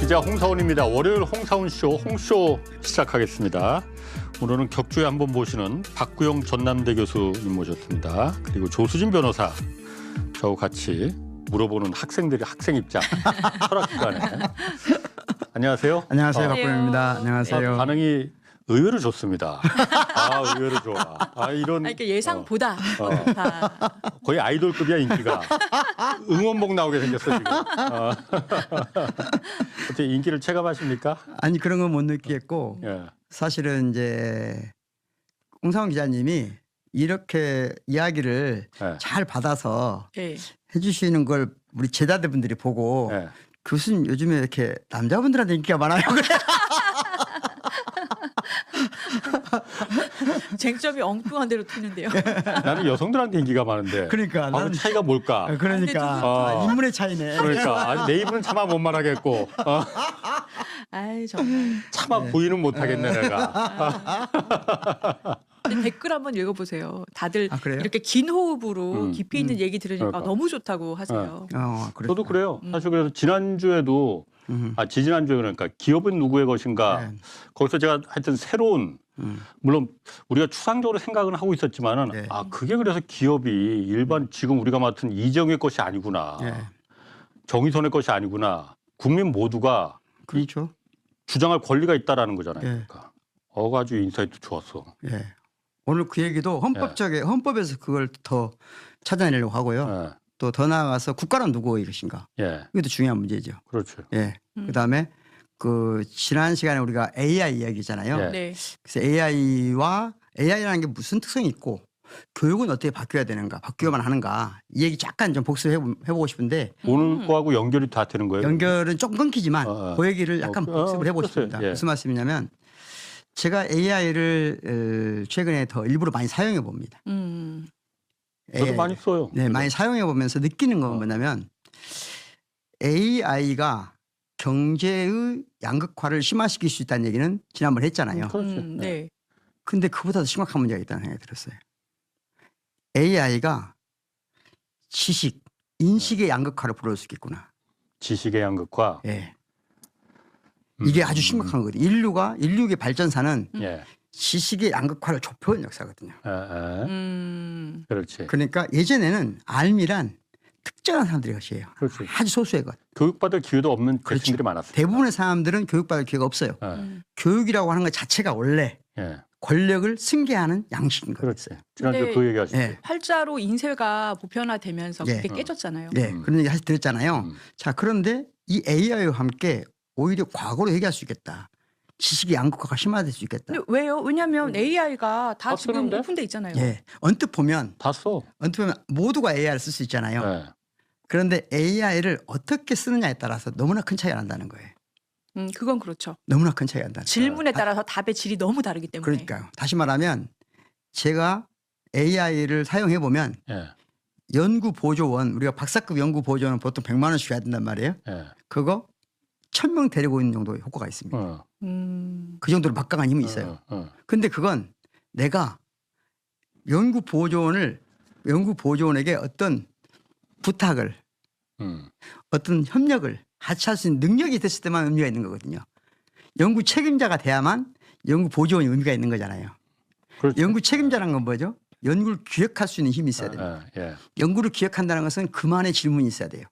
기자 홍사훈입니다. 월요일 홍사훈쇼 홍쇼 시작하겠습니다. 오늘은 격주에 한번 모시는 박구영 전남대 교수님 모셨습니다. 그리고 조수진 변호사 저하고 같이 물어보는 학생들의 학생 입장 철학기관에 안녕하세요. 안녕하세요. 박구영입니다. 안녕하세요. 반응이 의외로 좋습니다. 의외로 좋아. 이런 이렇게 예상보다 다. 거의 아이돌급이야 인기가. 응원봉 나오게 생겼어 지금. 어떻게 인기를 체감하십니까? 아니 그런 건 못 느끼겠고 예. 사실은 이제 홍상훈 기자님이 이렇게 이야기를 예. 잘 받아서 예. 해주시는 걸 우리 제자들분들이 보고 예. 교수님 요즘에 이렇게 남자분들한테 인기가 많아요. 쟁점이 엉뚱한 대로 튀는데요. 나는 여성들한테 인기가 많은데. 그러니까 그 차이가 뭘까? 그러니까 인물의 차이네. 그러니까 내 입은 차마 못 말하겠고 아이 정말. 차마 부인은 못하겠네 내가. 근데 댓글 한번 읽어보세요. 다들 그래요? 이렇게 긴 호흡으로 깊이 있는 얘기 들으니까 그러니까. 너무 좋다고 하세요. 저도 그래요. 사실 그래서 지난주에도 지지난주에 그러니까 기업은 누구의 것인가 네. 거기서 제가 하여튼 새로운 물론 우리가 추상적으로 생각은 하고 있었지만은 네. 그게 그래서 기업이 일반 지금 우리가 맡은 이정의 것이 아니구나. 네. 정의선의 것이 아니구나. 국민 모두가 그렇죠. 주장할 권리가 있다라는 거잖아요. 네. 그러니까. 아주 인사이트 좋았어. 예. 오늘 그 얘기도 헌법에서 그걸 더 찾아내려고 하고요. 예. 또 더 나아가서 국가란 누구의 것인가. 예. 이것도 중요한 문제죠. 그렇죠. 예. 그다음에 그 지난 시간에 우리가 AI 이야기잖아요. 예. 네. 그래서 AI라는 게 무슨 특성이 있고 교육은 어떻게 바뀌어야 되는가, 바뀌어야만 하는가 이 얘기 잠깐 좀 복습해보고 싶은데 오늘 거하고 연결이 다 되는 거예요? 연결은 조금 끊기지만 그 얘기를 약간 복습을 해보고 싶습니다. 예. 무슨 말씀이냐면 제가 AI를 최근에 더 일부러 많이 사용해 봅니다. 저도 많이 써요. 네, 많이 사용해 보면서 느끼는 건 뭐냐면 AI가 경제의 양극화를 심화시킬 수 있다는 얘기는 지난번에 했잖아요. 그렇죠. 네. 근데 그보다 더 심각한 문제가 있다는 생각이 들었어요. AI가 지식, 인식의 양극화를 불러올 수 있겠구나. 지식의 양극화. 예. 이게 아주 심각한 거거든요. 인류의 발전사는 예. 지식의 양극화를 좁혀온 역사거든요. 그렇지. 그러니까 예전에는 알미란 특정한 사람들의 것이에요. 그렇지. 아주 소수의 것. 교육받을 기회도 없는 대신들이 많았어요. 대부분의 사람들은 교육받을 기회가 없어요. 교육이라고 하는 것 자체가 원래 예. 권력을 승계하는 양식인 거예요. 그렇지. 지난주에 근데 그 얘기 하셨죠. 예. 활자로 인쇄가 보편화되면서 예. 그게 깨졌잖아요. 네, 그런 얘기 사실 들었잖아요. 자, 그런데 이 AI와 함께 오히려 과거로 얘기할 수 있겠다. 지식의 양극화가 심화될 수 있겠다. 근데 왜요? 왜냐하면 AI가 다 지금 쓰는데? 오픈돼 있잖아요. 예, 언뜻 보면 다 써. 모두가 AI를 쓸 수 있잖아요. 예. 그런데 AI를 어떻게 쓰느냐에 따라서 너무나 큰 차이가 난다는 거예요. 그건 그렇죠. 너무나 큰 차이가 난다는 거예요. 질문에 따라서 답의 질이 너무 다르기 때문에. 그러니까요. 다시 말하면 제가 AI를 사용해 보면 예. 연구 보조원, 우리가 박사급 연구 보조원은 보통 100만 원씩 줘야 된단 말이에요. 예. 그거 1000명 데리고 있는 정도의 효과가 있습니다. 그 정도로 막강한 힘이 있어요. 근데 그건 내가 연구 보조원에게 어떤 부탁을 어떤 협력을 같이 할 수 있는 능력이 됐을 때만 의미가 있는 거거든요. 연구 책임자가 돼야만 연구 보조원이 의미가 있는 거잖아요. 그렇죠. 연구 책임자라는 건 뭐죠? 연구를 기획할 수 있는 힘이 있어야 됩니다. 예. 연구를 기획한다는 것은 그만의 질문이 있어야 돼요.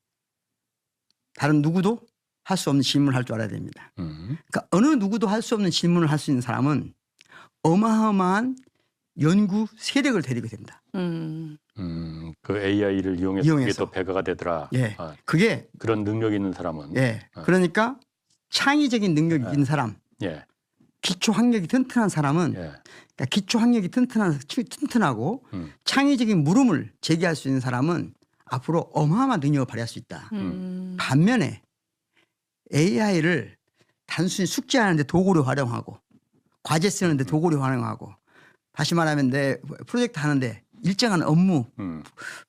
다른 누구도 할 수 없는 질문을 할 줄 알아야 됩니다. 그러니까 어느 누구도 할 수 없는 질문을 할 수 있는 사람은 어마어마한 연구 세력을 데리게 됩니다. 그 AI를 이용해서 그게 또 배가가 되더라. 예. 그게 그런 능력이 있는 사람은. 예. 그러니까 창의적인 능력이 있는 사람, 예. 기초 학력이 튼튼한 사람은 예. 그러니까 기초 학력이 튼튼하고 창의적인 물음을 제기할 수 있는 사람은 앞으로 어마어마한 능력을 발휘할 수 있다. 반면에 AI를 단순히 숙제하는데 도구로 활용하고 과제 쓰는데 도구로 활용하고 다시 말하면 내 프로젝트 하는데 일정한 업무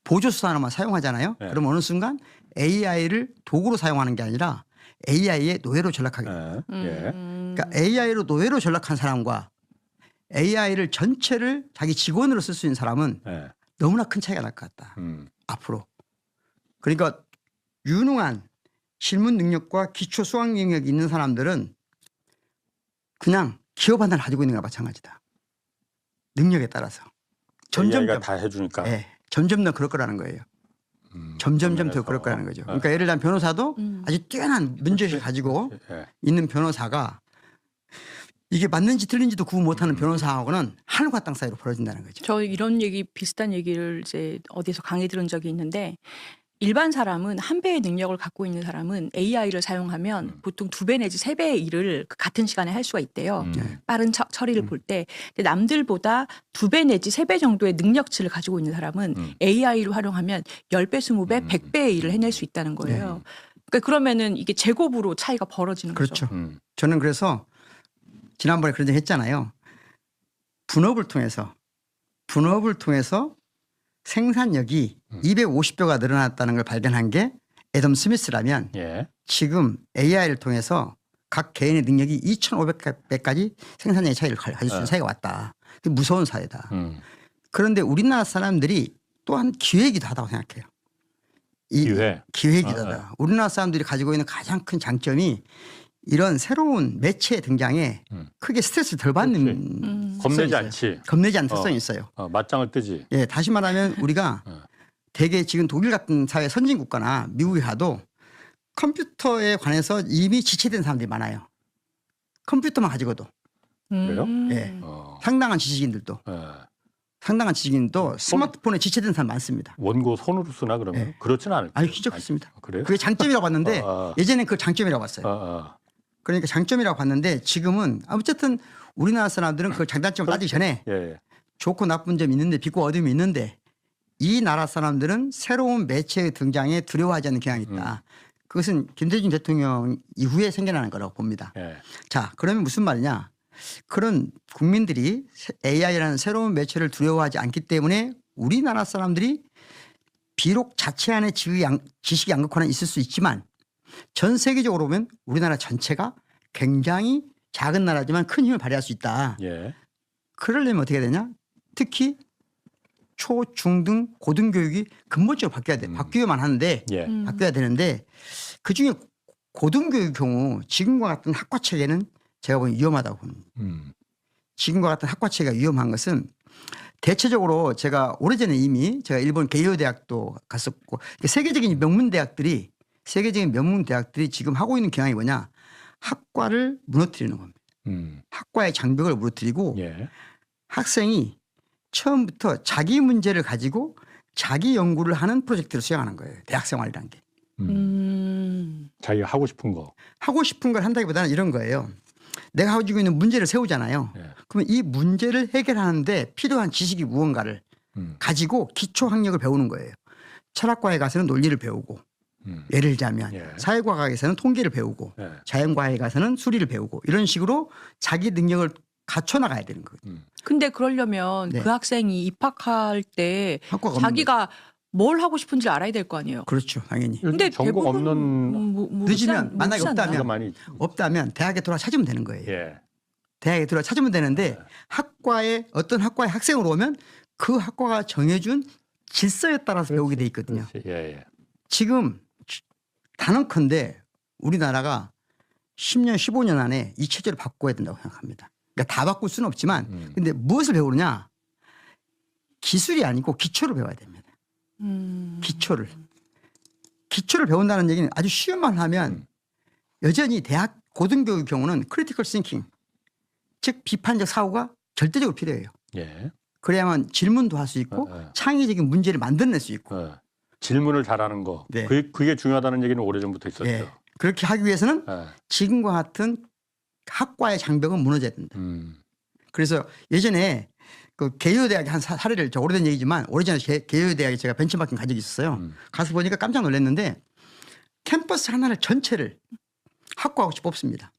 보조수 하나만 사용하잖아요. 네. 그럼 어느 순간 AI를 도구로 사용하는 게 아니라 AI의 노예로 전락하게 됩니다. 예. 그러니까 AI로 노예로 전락한 사람과 AI를 전체를 자기 직원으로 쓸 수 있는 사람은 예. 너무나 큰 차이가 날 것 같다. 앞으로. 그러니까 유능한 실무 능력과 기초 수학 능력이 있는 사람들은 그냥 기업 하나를 가지고 있는 거나 마찬가지다. 능력에 따라서. AI가 다 해주니까. 네, 점점 더 그럴 거라는 거예요. 점점점 더 그럴 거라는 거죠. 그러니까 예를 들면 변호사도 아주 뛰어난 문제를 가지고 예. 있는 변호사가 이게 맞는지 틀린지도 구분 못하는 변호사하고는 하늘과 땅 사이로 벌어진다는 거죠. 저 이런 얘기 비슷한 얘기를 이제 어디서 강의 들은 적이 있는데 일반 사람은 한 배의 능력을 갖고 있는 사람은 AI를 사용하면 보통 2배 내지 3배의 일을 그 같은 시간에 할 수가 있대요. 빠른 처리를 볼 때. 근데 남들보다 2배 내지 3배 정도의 능력치를 가지고 있는 사람은 AI를 활용하면 10배, 20배, 100배의 일을 해낼 수 있다는 거예요. 그러니까 그러면은 이게 제곱으로 차이가 벌어지는 그렇죠. 거죠. 저는 그래서 지난번에 그런 얘기 했잖아요. 분업을 통해서 생산력이 250배가 늘어났다는 걸 발견한 게 애덤 스미스라면 예. 지금 AI를 통해서 각 개인의 능력이 2,500배까지 생산력의 차이를 가질 수 있는 사회가 왔다. 그게 무서운 사회다. 그런데 우리나라 사람들이 또한 기회이기도 하다고 생각해요. 기회이기도 하다. 우리나라 사람들이 가지고 있는 가장 큰 장점이 이런 새로운 매체의 등장에 크게 스트레스를 덜 받는 겁내지 않지. 겁내지 않는 특성이 있어요. 맞짱을 뜨지. 예, 다시 말하면 우리가 대개 지금 독일 같은 사회 선진 국가나 미국에 가도 컴퓨터에 관해서 이미 지체된 사람들이 많아요. 컴퓨터만 가지고도. 그래요? 예. 상당한 지식인들도. 상당한 지식인도 스마트폰에 지체된 사람 많습니다. 원고 손으로 쓰나 그러면? 그렇지는 않을 거예요. 아니, 기적했습니다. 그래요? 그게 장점이라고 봤는데 예전엔 그걸 장점이라고 봤어요. 그러니까 장점이라고 봤는데 지금은 어쨌든 우리나라 사람들은 그걸 장단점을 따지기 전에 좋고 나쁜 점이 있는데 빛과 어둠이 있는데 이 나라 사람들은 새로운 매체의 등장에 두려워하지 않는 경향이 있다. 그것은 김대중 대통령 이후에 생겨나는 거라고 봅니다. 자, 그러면 무슨 말이냐. 그런 국민들이 AI라는 새로운 매체를 두려워하지 않기 때문에 우리나라 사람들이 비록 자체 안에 지식 양극화는 있을 수 있지만 전 세계적으로 보면 우리나라 전체가 굉장히 작은 나라지만 큰 힘을 발휘할 수 있다. 그러려면 어떻게 되냐? 특히 초, 중 등 고등교육이 근본적으로 바뀌어야 돼. 바뀌어야만 하는데 바뀌어야 되는데 그중에 고등교육 경우 지금과 같은 학과 체계는 제가 보기엔 위험하다고 봅니다. 지금과 같은 학과 체계가 위험한 것은 대체적으로 제가 오래전에 이미 제가 일본 게이오 대학도 갔었고 세계적인 명문 대학들이 지금 하고 있는 경향이 뭐냐? 학과를 무너뜨리는 겁니다. 학과의 장벽을 무너뜨리고 학생이 처음부터 자기 문제를 가지고 자기 연구를 하는 프로젝트를 수행하는 거예요. 대학 생활이라는 게. 자기가 하고 싶은 거. 하고 싶은 걸 한다기보다는 이런 거예요. 내가 가지고 있는 문제를 세우잖아요. 그러면 이 문제를 해결하는데 필요한 지식이 무언가를 가지고 기초 학력을 배우는 거예요. 철학과에 가서는 논리를 배우고 예를 들자면 사회과학에서는 통계를 배우고 자연과학에 가서는 수리를 배우고 이런 식으로 자기 능력을 갖춰나가야 되는 거예요. 근데 그러려면 그 학생이 입학할 때 자기가 뭘 하고 싶은지 알아야 될 거 아니에요. 그렇죠, 당연히. 근데 전공 없는 늦으면 만약에 없다면 대학에 들어와 찾으면 되는 거예요. 대학에 들어와 찾으면 되는데 어떤 학과에 학생으로 오면 그 학과가 정해준 질서에 따라서 배우게 돼 있거든요. 지금 단언컨대 우리나라가 10년, 15년 안에 이 체제를 바꿔야 된다고 생각합니다. 그러니까 다 바꿀 수는 없지만 근데 무엇을 배우느냐? 기술이 아니고 기초를 배워야 됩니다. 기초를 배운다는 얘기는 아주 쉬운 말로 하면 여전히 대학 고등교육 경우는 크리티컬 싱킹 즉 비판적 사고가 절대적으로 필요해요. 그래야만 질문도 할 수 있고 창의적인 문제를 만들어낼 수 있고 질문을 잘하는 거 그게 중요하다는 얘기는 오래전부터 있었죠. 그렇게 하기 위해서는 지금과 같은 학과의 장벽은 무너져야 된다. 그래서 예전에 그 게이오 대학의 한 사례를 오래된 얘기지만 오래전에 게이오 대학에 제가 벤치마킹 간 적이 있었어요. 가서 보니까 깜짝 놀랐는데 캠퍼스 하나를 전체를 학과 없이 뽑습니다.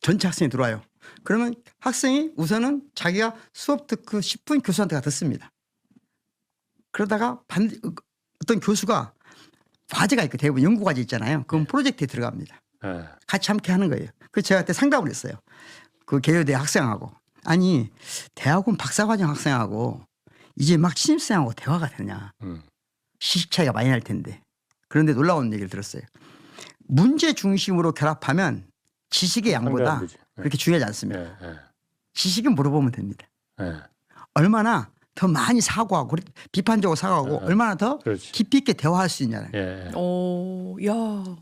전체 학생이 들어와요. 그러면 학생이 우선은 자기가 수업 듣고 10분 교수한테 듣습니다. 그러다가 어떤 교수가 과제가 있고 대부분 연구과제 있잖아요. 그럼 프로젝트에 들어갑니다. 같이 함께 하는 거예요. 그래서 제가 그때 상담을 했어요. 그 게이오대 학생하고. 아니 대학원 박사과정 학생하고 이제 막 신입생하고 대화가 되냐. 시식 차이가 많이 날 텐데. 그런데 놀라운 얘기를 들었어요. 문제 중심으로 결합하면 지식의 양보다 상대하면 되지. 그렇게 중요하지 않습니다. 예. 지식은 물어보면 됩니다. 예. 얼마나 더 많이 사고하고 비판적으로 사고하고 얼마나 더 그렇지. 깊이 있게 대화할 수 있냐는. 예. 오, 야,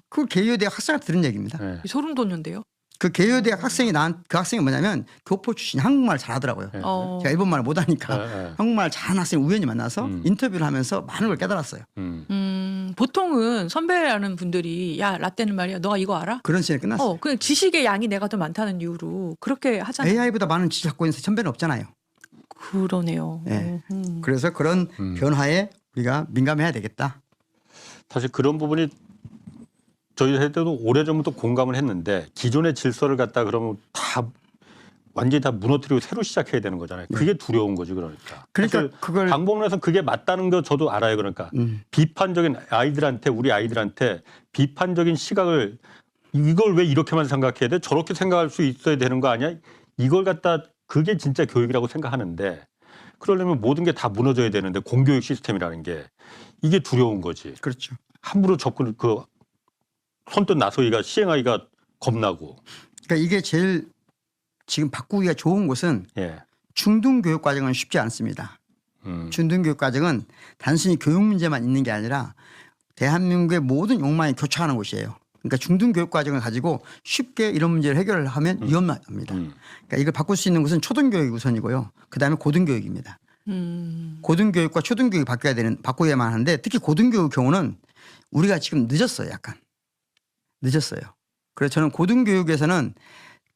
그걸 개요대학 학생한테 들은 얘기입니다. 예. 소름 돋는데요. 그 개요대학 학생이 그 학생이 뭐냐면 교포 출신 한국말 잘하더라고요. 예. 어, 제가 일본말을 못하니까 예. 한국말 잘하는 학생 우연히 만나서 인터뷰를 하면서 많은 걸 깨달았어요. 보통은 선배라는 분들이 야 라떼는 말이야, 너가 이거 알아? 그런 시간이 끝났어요. 그냥 지식의 양이 내가 더 많다는 이유로 그렇게 하잖아요. AI보다 많은 지식 갖고 있는 선배는 없잖아요. 그러네요. 네. 그래서 그런 변화에 우리가 민감해야 되겠다. 사실 그런 부분이 저희 세대도 오래전부터 공감을 했는데 기존의 질서를 갖다 그러면 다 완전히 다 무너뜨리고 새로 시작해야 되는 거잖아요. 그게 두려운 거지 그러니까. 그러니까 사실 그걸 방법론에서 그게 맞다는 거 저도 알아요. 그러니까 비판적인 우리 아이들한테 비판적인 시각을 이걸 왜 이렇게만 생각해야 돼? 저렇게 생각할 수 있어야 되는 거 아니야? 이걸 갖다 그게 진짜 교육이라고 생각하는데 그러려면 모든 게 다 무너져야 되는데 공교육 시스템이라는 게 이게 두려운 거지. 그렇죠. 함부로 접근 선뜻 나서기가 시행하기가 겁나고. 그러니까 이게 제일 지금 바꾸기가 좋은 곳은 예. 중등교육 과정은 쉽지 않습니다. 중등교육 과정은 단순히 교육 문제만 있는 게 아니라 대한민국의 모든 욕망이 교차하는 곳이에요. 그러니까 중등교육 과정을 가지고 쉽게 이런 문제를 해결을 하면 위험합니다. 그러니까 이걸 바꿀 수 있는 곳은 초등교육이 우선이고요. 그다음에 고등교육입니다. 고등교육과 초등교육이 바꿔야만 하는데 특히 고등교육 경우는 우리가 지금 늦었어요. 약간 늦었어요. 그래서 저는 고등교육에서는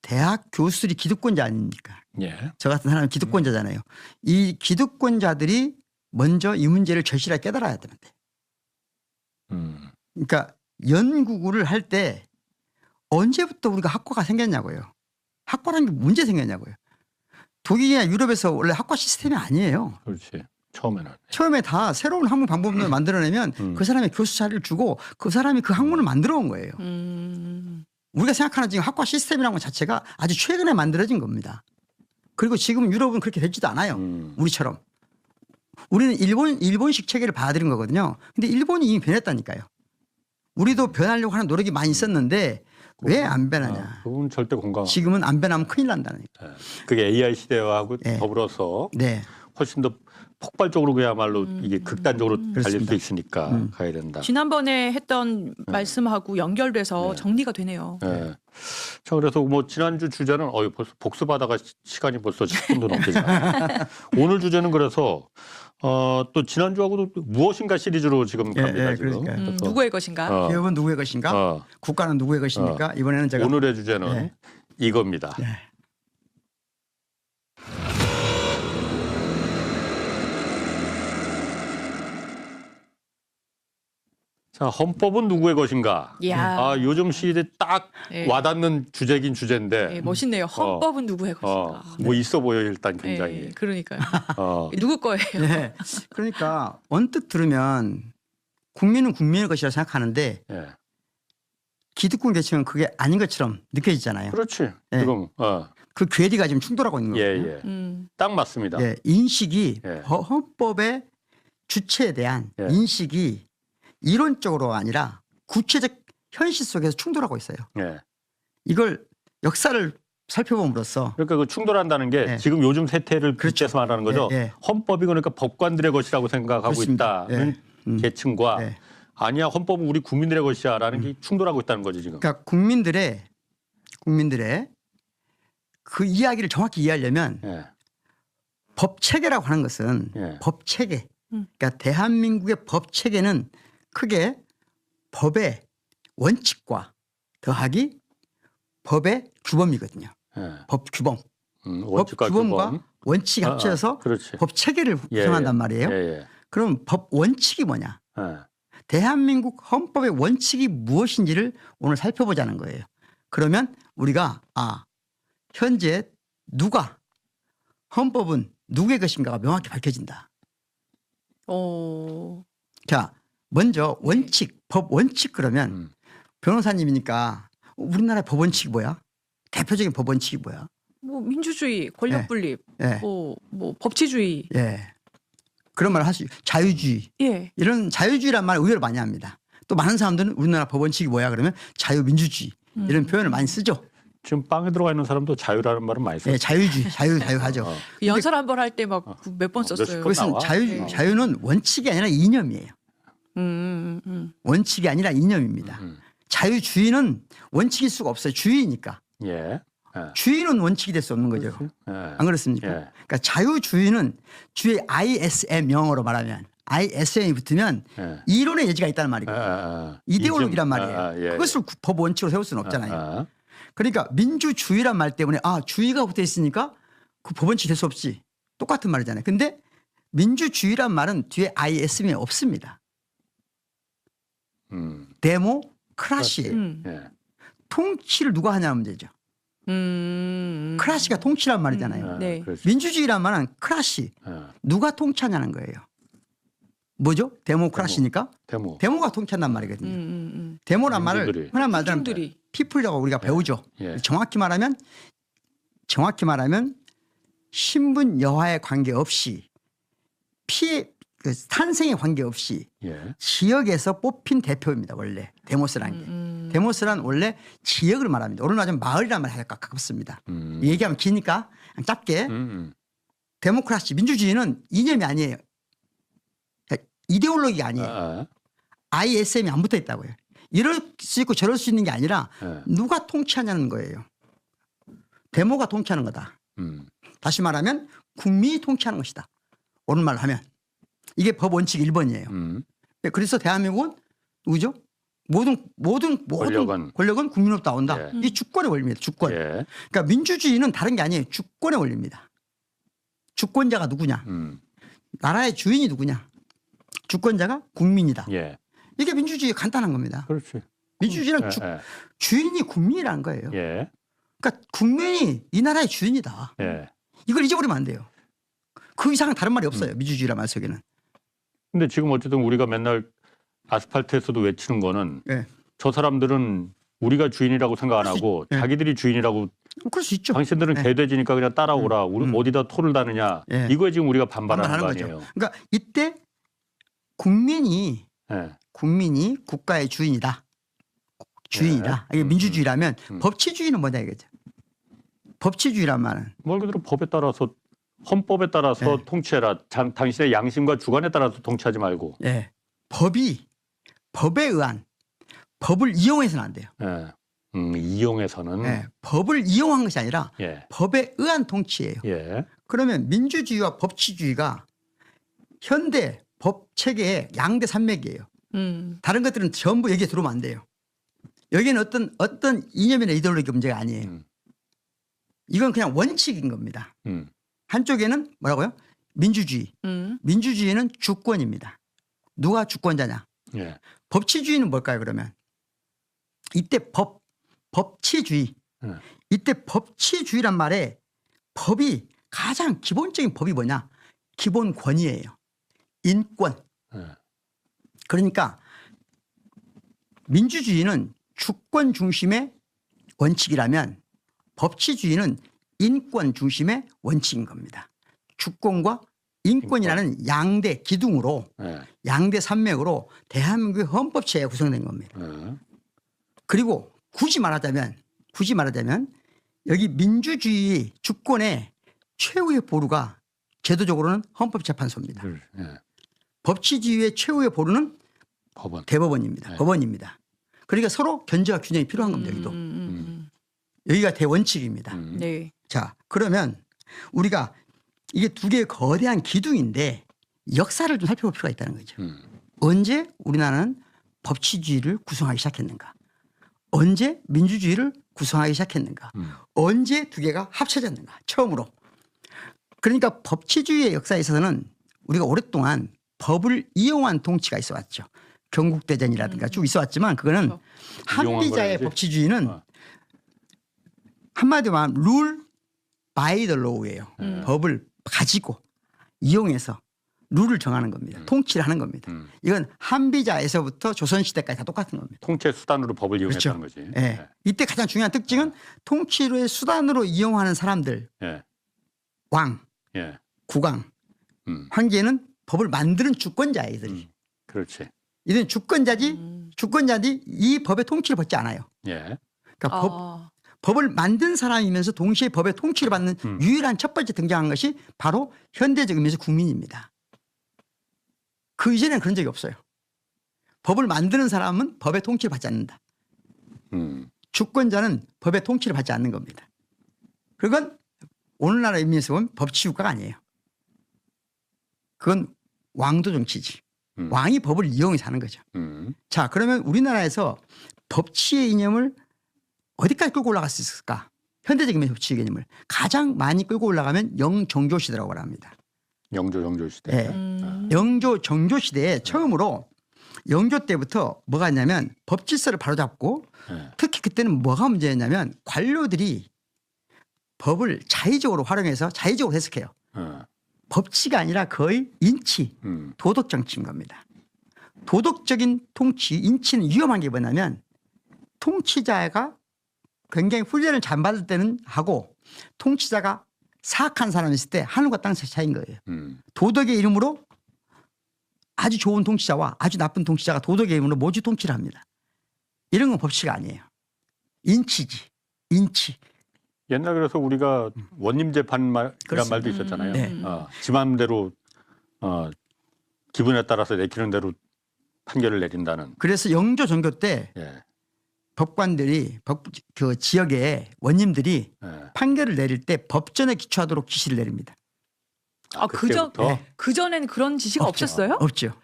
대학 교수들이 기득권자 아닙니까? 예. 저 같은 사람은 기득권자잖아요. 이 기득권자들이 먼저 이 문제를 절실하게 깨달아야 되는데. 그러니까 연구를 할 때 언제부터 우리가 학과가 생겼냐고요. 학과라는 게 문제 생겼냐고요. 독일이나 유럽에서 원래 학과 시스템이 아니에요. 그렇지. 처음에는. 처음에 다 새로운 학문 방법론을 만들어내면 그 사람의 교수 자리를 주고 그 사람이 그 학문을 만들어 온 거예요. 우리가 생각하는 지금 학과 시스템이라는 것 자체가 아주 최근에 만들어진 겁니다. 그리고 지금 유럽은 그렇게 되지도 않아요. 우리처럼. 우리는 일본식 체계를 받아들인 거거든요. 근데 일본이 이미 변했다니까요. 우리도 변하려고 하는 노력이 많이 있었는데 왜 안 변하냐. 그건 절대 공감. 지금은 안 변하면 큰일 난다는 거예요. 예. 그게 AI 시대하고 네. 더불어서 네. 훨씬 더 폭발적으로 그야말로 이게 극단적으로 달릴 그렇습니다. 수 있으니까 가야 된다. 지난번에 했던 말씀하고 연결돼서 정리가 되네요. 예. 자, 그래서 뭐 지난주 주제는 벌써 복습하다가 시간이 벌써 10분도 넘게 지났네. 오늘 주제는 그래서 또 지난주하고도 무엇인가 시리즈로 지금 갑니다. 예, 지금. 그러니까요. 그래서 누구의 것인가? 기업은 누구의 것인가? 국가는 누구의 것입니까? 이번에는 제가 오늘의 주제는 네. 이겁니다. 네. 자, 헌법은 누구의 것인가? 이야. 요즘 시대에 딱 네. 와닿는 주제긴 주제인데. 네, 멋있네요. 헌법은 누구의 것인가? 뭐 있어 보여 일단 굉장히. 네, 그러니까요. 어. 누구 거예요? 네. 그러니까 언뜻 들으면 국민은 국민의 것이라 생각하는데 예. 기득권 계층은 그게 아닌 것처럼 느껴지잖아요. 그렇지. 네. 지금 그 괴리가 지금 충돌하고 있는 예, 거거든요. 예. 딱 맞습니다. 예, 인식이 예. 헌법의 주체에 대한 예. 인식이 이론적으로 아니라 구체적 현실 속에서 충돌하고 있어요. 예. 이걸 역사를 살펴봄으로써 그러니까 그 충돌한다는 게 예. 지금 요즘 세태를 그렇죠. 빗대서 말하는 거죠. 예, 예. 헌법이 그러니까 법관들의 것이라고 생각하고 그렇습니다. 있다는 예. 계층과 예. 아니야 헌법은 우리 국민들의 것이야라는 게 충돌하고 있다는 거지 지금. 그러니까 국민들의 그 이야기를 정확히 이해하려면 예. 법 체계라고 하는 것은 예. 법 체계. 그러니까 대한민국의 법 체계는 크게 법의 원칙과 더하기 법의 규범이거든요. 예. 법 규범. 원칙과 법 규범과 규범. 원칙이 합쳐서 그렇지. 법 체계를 예, 구성한단 말이에요. 예, 예. 그럼 법 원칙이 뭐냐? 예. 대한민국 헌법의 원칙이 무엇인지를 오늘 살펴보자는 거예요. 그러면 우리가 현재 누가 헌법은 누구의 것인가가 명확히 밝혀진다. 자, 먼저 원칙, 법 원칙 그러면 변호사님이니까 우리나라의 법 원칙이 뭐야? 대표적인 법 원칙이 뭐야? 뭐 민주주의, 권력 분립, 예. 뭐 법치주의. 예. 그런 말을 할 수, 자유주의. 예. 이런 자유주의란 말을 의외로 많이 합니다. 또 많은 사람들은 우리나라 법 원칙이 뭐야 그러면 자유민주주의 이런 표현을 많이 쓰죠. 지금 빵에 들어가 있는 사람도 자유라는 말은 많이 써요. 네, 자유주의, 자유하죠. 그 연설 한 번 할 때 막 몇 번 몇십 썼어요. 번 그것은 나와. 네. 자유는 원칙이 아니라 이념이에요. 원칙이 아니라 이념입니다. 자유주의는 원칙일 수가 없어요. 주의니까. 예. 예. 주의는 원칙이 될 수 없는 거죠. 예. 안 그렇습니까? 예. 그러니까 자유주의는 주의 ISM 영어로 말하면 ISM이 붙으면 예. 이론의 여지가 있다는 말이고 이데올로기란 말이에요. 예. 그것을 법 원칙으로 세울 수는 없잖아요. 아, 그러니까 민주주의란 말 때문에 주의가 붙어 있으니까 그 법 원칙이 될 수 없지. 똑같은 말이잖아요. 근데 민주주의란 말은 뒤에 ISM이 없습니다. 데모크라시예요. 예. 통치를 누가 하냐는 문제죠. 크라시가 통치란 말이잖아요. 네. 그렇지. 민주주의란 말은 크라시 예. 누가 통치하냐는 거예요. 뭐죠? 데모크라시니까 데모가 통치한단 말이거든요. 데모란 말을 민주들이. 흔한 말들은 민중들이. 피플이라고 우리가 배우죠. 예. 정확히 말하면 신분 여하에 관계없이 그 탄생에 관계없이 예. 지역에서 뽑힌 대표입니다. 원래 데모스라는 게. 데모스란 원래 지역을 말합니다. 오늘 말하면 마을이란 말에 가깝습니다. 얘기하면 기니까 그냥 짧게 데모크라시 민주주의는 이념이 아니에요. 이데올로기가 아니에요. ISM이 안 붙어 있다고요. 이럴 수 있고 저럴 수 있는 게 아니라 누가 통치하냐는 거예요. 데모가 통치하는 거다. 다시 말하면 국민이 통치하는 것이다. 옳은 말로 하면. 이게 법 원칙 1번이에요. 그래서 대한민국은 누구죠? 모든 권력은 국민으로부터 나온다. 예. 이 주권의 원리입니다. 주권. 예. 그러니까 민주주의는 다른 게 아니에요. 주권의 원리입니다. 주권자가 누구냐? 나라의 주인이 누구냐? 주권자가 국민이다. 예. 이게 민주주의 간단한 겁니다. 그렇지. 민주주의는 주인이 국민이라는 거예요. 예. 그러니까 국민이 이 나라의 주인이다. 예. 이걸 잊어버리면 안 돼요. 그 이상은 다른 말이 없어요. 민주주의란 말 속에는. 근데 지금 어쨌든 우리가 맨날 아스팔트에서도 외치는 거는 예. 저 사람들은 우리가 주인이라고 생각 안 하고 예. 자기들이 주인이라고 그럴 수 있죠. 당신들은 예. 개돼지니까 그냥 따라오라. 우리 어디다 토를 다느냐. 예. 이거에 지금 우리가 반발하는 거 거죠. 아니에요. 그러니까 이때 국민이 예. 국가의 주인이다. 주인이다. 이게 민주주의라면 법치주의는 뭐냐 이거죠. 법치주의란 말은 말 그대로 법에 따라서 헌법에 따라서 통치해라. 당신의 양심과 주관에 따라서 통치하지 말고. 예. 법에 의한 법을 이용해서는 안 돼요. 예. 이용해서는. 예. 법을 이용한 것이 아니라 예. 법에 의한 통치예요. 예. 그러면 민주주의와 법치주의가 현대 법 체계의 양대 산맥이에요. 다른 것들은 전부 여기에 들어오면 안 돼요. 여기는 어떤 이념이나 이데올로기 문제가 아니에요. 이건 그냥 원칙인 겁니다. 한쪽에는 뭐라고요? 민주주의. 민주주의는 주권입니다. 누가 주권자냐? 예. 법치주의는 뭘까요, 그러면? 이때 법치주의. 이때 법치주의란 말에 법이 가장 기본적인 법이 뭐냐? 기본 권위예요. 인권. 그러니까 민주주의는 주권 중심의 원칙이라면 법치주의는 인권 중심의 원칙인 겁니다. 주권과 인권이라는 양대 기둥으로 양대 산맥으로 대한민국의 헌법체가 구성된 겁니다. 그리고 굳이 말하자면 여기 민주주의 주권의 최후의 보루가 제도적으로는 헌법재판소입니다. 법치주의의 최후의 보루는 대법원입니다. 법원입니다. 그러니까 서로 견제와 균형이 필요한 겁니다. 여기도. 여기가 대원칙입니다. 네. 자, 그러면 우리가 이게 두 개의 거대한 기둥인데 역사를 좀 살펴볼 필요가 있다는 거죠. 언제 우리나라는 법치주의를 구성하기 시작했는가? 언제 민주주의를 구성하기 시작했는가? 언제 두 개가 합쳐졌는가? 처음으로. 그러니까 법치주의의 역사에 있어서는 우리가 오랫동안 법을 이용한 통치가 있어 왔죠. 경국대전이라든가 쭉 있어 왔지만 그거는 한비자의 법치주의는 한마디로 말하면 룰 바이 더 로우예요. 법을 가지고 이용해서 룰을 정하는 겁니다. 통치를 하는 겁니다. 이건 한비자에서부터 조선시대까지 다 똑같은 겁니다. 통치의 수단으로 법을 이용했다는 그렇죠. 거지. 네. 이때 가장 중요한 특징은 통치의 수단으로 이용하는 사람들 왕, 국왕, 황제는 법을 만드는 주권자예요. 이들이. 그렇지. 이런 주권자들이 이 법의 통치를 받지 않아요. 예. 그러니까 법을 만든 사람이면서 동시에 법의 통치를 받는 유일한 첫 번째 등장한 것이 바로 현대적 의미에서 국민입니다. 그 이전에는 그런 적이 없어요. 법을 만드는 사람은 법의 통치를 받지 않는다. 주권자는 법의 통치를 받지 않는 겁니다. 그건 오늘날 의미에서 보면 법치국가가 아니에요. 그건 왕도 정치지. 왕이 법을 이용해서 하는 거죠. 자, 그러면 우리나라에서 법치의 이념을 어디까지 끌고 올라갈 수 있을까? 현대적인 법치의 개념을 가장 많이 끌고 올라가면 영종조 시대라고 말합니다. 영조 시대. 네. 영조 정조 시대에 처음으로 영조 때부터 뭐가 있냐면 법 질서를 바로잡고 특히 그때는 뭐가 문제였냐면 관료들이 법을 자의적으로 활용해서 자의적으로 해석해요. 법치가 아니라 거의 인치, 도덕 정치인 겁니다. 도덕적인 통치, 인치는 위험한 게 뭐냐면 통치자가 굉장히 훈련을 잘 받을 때는 하고 통치자가 사악한 사람이 있을 때 하늘과 땅 차이인 거예요. 도덕의 이름으로 아주 좋은 통치자와 아주 나쁜 통치자가 도덕의 이름으로 모주 통치를 합니다. 이런 건 법치가 아니에요. 인치지. 인치. 옛날 그래서 우리가 원님 재판이란 말도 있었잖아요. 네. 지 맘대로 기분에 따라서 내키는 대로 판결을 내린다는. 그래서 영조 정교 때 예. 법관들이 그 지역의 원님들이 예. 판결을 내릴 때 법전에 기초하도록 지시를 내립니다. 그때부터? 그전에는 그런 지시가 없죠. 없었어요? 없죠.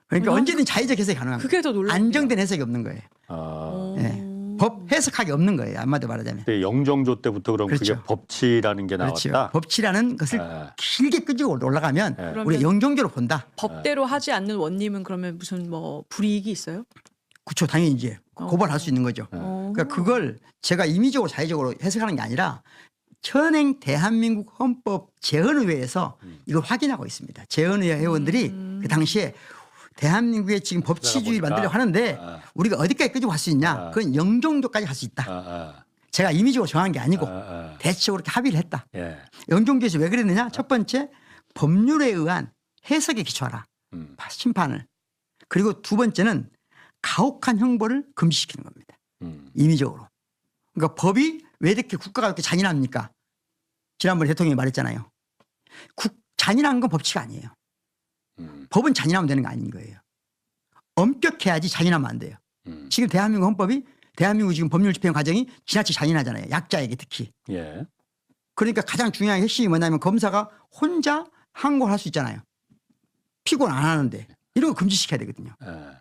그러니까 언제든 자의적 해석이 가능합니다. 그게 더 놀라워요. 안정된 해석이 없는 거예요. 네. 법 해석하기 없는 거예요. 한마디로 말하자면. 그때 영정조 때부터 그럼 그렇죠. 그게 법치라는 게 나왔다. 그렇죠. 법치라는 것을 길게 끄집어 올라가면 우리 영종조로 본다. 법대로 하지 않는 원님은 그러면 무슨 뭐 불이익이 있어요? 그렇죠. 당연히 이제 고발할 수 있는 거죠. 그러니까 그걸 제가 임의적으로 자의적으로 해석하는 게 아니라 현행 대한민국 헌법 재헌의회에서 이걸 확인하고 있습니다. 재헌의회 회원들이 그 당시에 대한민국의 지금 법치주의를 만들려고 하는데 우리가 어디까지 끄집어 갈 수 있냐. 그건 영종조까지 갈 수 있다. 제가 임의적으로 정한 게 아니고 대체적으로 이렇게 합의를 했다. 예. 영종조에서 왜 그랬느냐. 첫 번째 법률에 의한 해석에 기초하라. 심판을. 그리고 두 번째는 가혹한 형벌을 금지시키는 겁니다. 임의적으로. 그러니까 법이 왜 이렇게 국가가 이렇게 잔인합니까? 지난번에 대통령이 말했잖아요. 잔인한 건 법치가 아니에요. 법은 잔인하면 되는 거 아닌 거예요. 엄격해야지 잔인하면 안 돼요. 지금 대한민국 헌법이 대한민국 지금 법률 집행 과정이 지나치게 잔인하잖아요. 약자에게 특히. 예. 그러니까 가장 중요한 핵심이 뭐냐면 검사가 혼자 항고를 할 수 있잖아요. 피고는 안 하는데 이런 거 금지시켜야 되거든요. 예.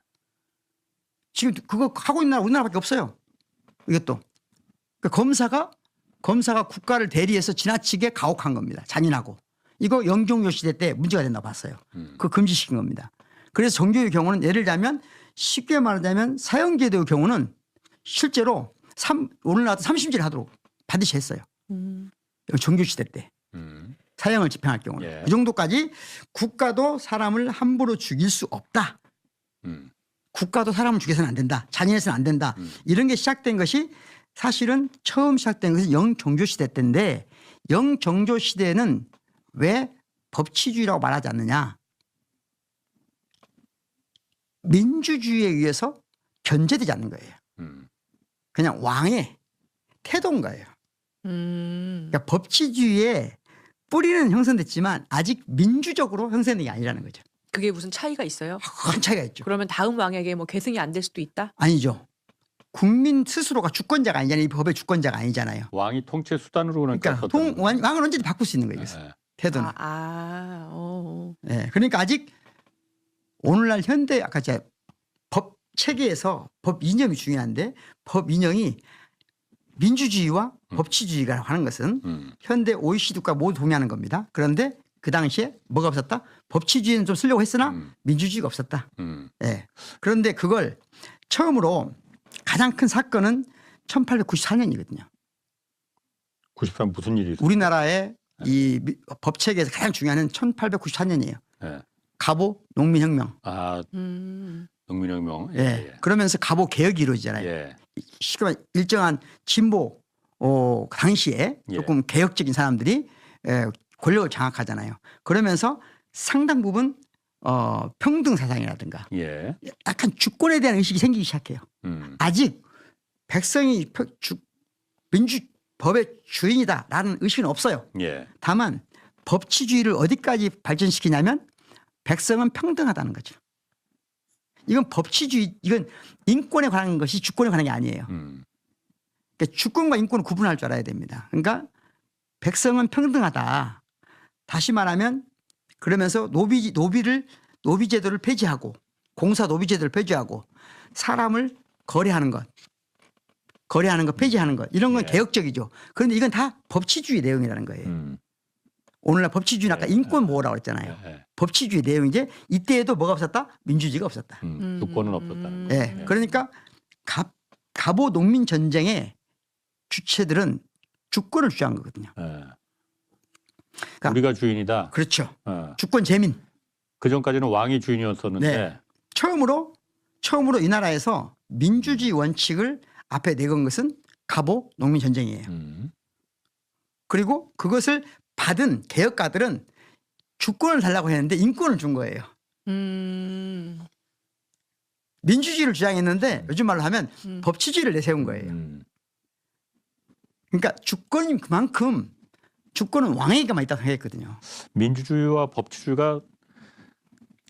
지금 그거 하고 있는 나라 우리나라밖에 없어요. 이것도. 그러니까 검사가 국가를 대리해서 지나치게 가혹한 겁니다. 잔인하고. 이거 영종조 시대 때 문제가 된다고 봤어요. 그거 금지시킨 겁니다. 그래서 정교의 경우는 예를 들자면 쉽게 말하자면 사형제도의 경우는 실제로 오늘 나왔던 3심제를 하도록 반드시 했어요. 정교 시대 때. 사형을 집행할 경우는. 예. 그 정도까지 국가도 사람을 함부로 죽일 수 없다. 국가도 사람을 죽여서는 안 된다. 잔인해서는 안 된다. 이런 게 시작된 것이 사실은 처음 시작된 것이 영종조 시대 때인데 영종조 시대는 왜 법치주의라고 말하지 않느냐. 민주주의에 의해서 견제되지 않는 거예요. 그냥 왕의 태도인 거예요. 그러니까 법치주의의 뿌리는 형성됐지만 아직 민주적으로 형성된 게 아니라는 거죠. 그게 무슨 차이가 있어요? 큰 차이가 있죠. 그러면 다음 왕에게 뭐 계승이 안 될 수도 있다? 아니죠. 국민 스스로가 주권자가 아니잖아요. 이 법의 주권자가 아니잖아요. 왕이 통치 수단으로 그러니까 왕은 언제든지 바꿀 수 있는 거예요. 예. 태도는. 네, 그러니까 아직 오늘날 현대 아까 제가 법 체계에서 법 이념이 중요한데 법 이념이 민주주의와 법치주의가 하는 것은 현대 OECD 국가 모두 동의하는 겁니다. 그런데 그 당시에 뭐가 없었다? 법치주의는 좀 쓰려고 했으나 민주주의가 없었다. 네. 그런데 그걸 처음으로 가장 큰 사건은 1894년이거든요. 93 무슨 일이 있어요? 우리나라의 이 법체계에서 가장 중요한 1894년이에요. 예. 갑오 농민혁명. 농민혁명. 예. 예. 그러면서 갑오 개혁이 이루어지잖아요. 예. 쉽게 말해 일정한 진보 당시에 조금 개혁적인 사람들이 권력을 장악하잖아요. 그러면서 상당 부분 평등 사상이라든가 예. 약간 주권에 대한 의식이 생기기 시작해요. 아직 백성이 법의 주인이다라는 의식은 없어요. 예. 다만 법치주의를 어디까지 발전시키냐면 백성은 평등하다는 거죠. 이건 법치주의, 이건 인권에 관한 것이 주권에 관한 게 아니에요. 그러니까 주권과 인권을 구분할 줄 알아야 됩니다. 그러니까 백성은 평등하다. 다시 말하면 그러면서 노비제도를 폐지하고 공사 노비제도를 폐지하고 사람을 거래하는 것 폐지하는 것 이런 건 예. 개혁적이죠. 그런데 이건 다 법치주의 내용이라는 거예요. 오늘날 법치주의는 아까 인권 보호라고 했잖아요. 예. 법치주의 내용인데 이때에도 뭐가 없었다? 민주주의가 없었다. 주권은 없었다는 예. 거죠. 그러니까 갑오 농민 전쟁의 주체들은 주권을 주장한 거거든요. 예. 그러니까 우리가 주인이다. 그렇죠. 어. 주권 재민. 그 전까지는 왕이 주인이었었는데 네. 처음으로 이 나라에서 민주주의 원칙을 앞에 내건 것은 갑오 농민 전쟁이에요. 그리고 그것을 받은 개혁가들은 주권을 달라고 했는데 인권을 준 거예요. 민주주의를 주장했는데 요즘 말로 하면 법치주의를 내세운 거예요. 그러니까 주권이 그만큼 주권은 왕에게만 있다고 생각했거든요. 민주주의와 법치주의가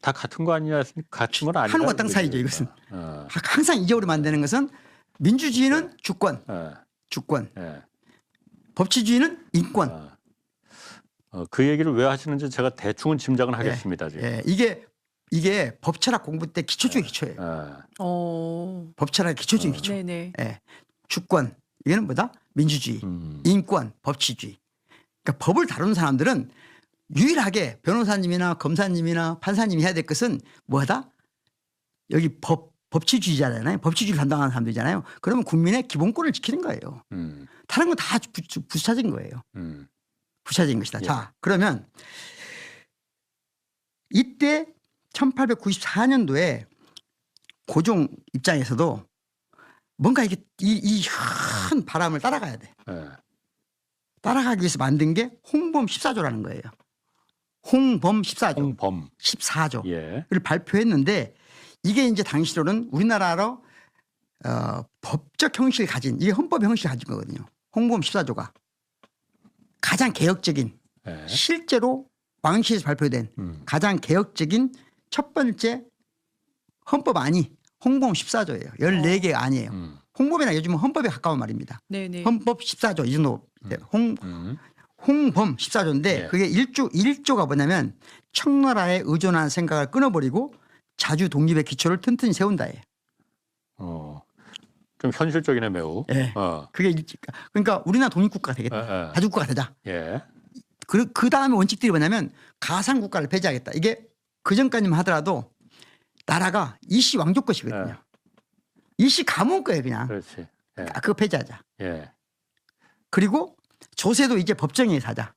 다 같은 거 아니냐? 같은 건 아니다. 하늘과 땅 사이죠, 이것은. 어. 항상 잊어버리면 안 되는 것은 민주주의는 주권, 예. 법치주의는 인권. 그 얘기를 왜 하시는지 제가 대충은 짐작은 하겠습니다. 지금. 예, 이게 법철학 공부 때 기초 중에 기초예요. 법철학 기초 중에 기초. 네네. 예, 주권 이게는 뭐다? 민주주의, 인권, 법치주의. 그러니까 법을 다루는 사람들은 유일하게 변호사님이나 검사님이나 판사님이 해야 될 것은 뭐다? 여기 법치주의자잖아요. 법치주의를 담당하는 사람들이잖아요. 그러면 국민의 기본권을 지키는 거예요. 다른 건 다 부차적인 거예요. 부차적인 것이다. 예. 자, 그러면 이때 1894년도에 고종 입장에서도 뭔가 이게 이 큰 바람을 따라가야 돼. 예. 따라가기 위해서 만든 게 홍범 14조라는 거예요. 홍범 14조. 홍범. 14조를 예. 발표했는데 이게 이제 당시로는 우리나라로 법적 형식을 가진 이게 헌법의 형식을 가진 거거든요. 홍범 14조가 가장 개혁적인 예. 실제로 왕실에서 발표된 가장 개혁적인 첫 번째 헌법안이 홍범 14조예요. 14개 안이에요. 홍범이나 요즘은 헌법에 가까운 말입니다. 네네. 헌법 14조 이 정도 홍범 14조인데 예. 그게 1조가 뭐냐면 청나라에 의존하는 생각을 끊어버리고 자주 독립의 기초를 튼튼히 세운다예요. 좀 현실적이네 매우. 예. 그게 그러니까 우리나라 독립국가가 되겠다. 자주국가가 되자. 예. 그 다음에 원칙들이 뭐냐면 가상국가를 폐지하겠다. 이게 그 전까지만 하더라도 나라가 이씨 왕조 것이거든요. 예. 이씨 가문 거예요 그냥. 그렇지. 예. 그거 폐지하자. 예. 그리고 조세도 이제 법정에 의해서 하자.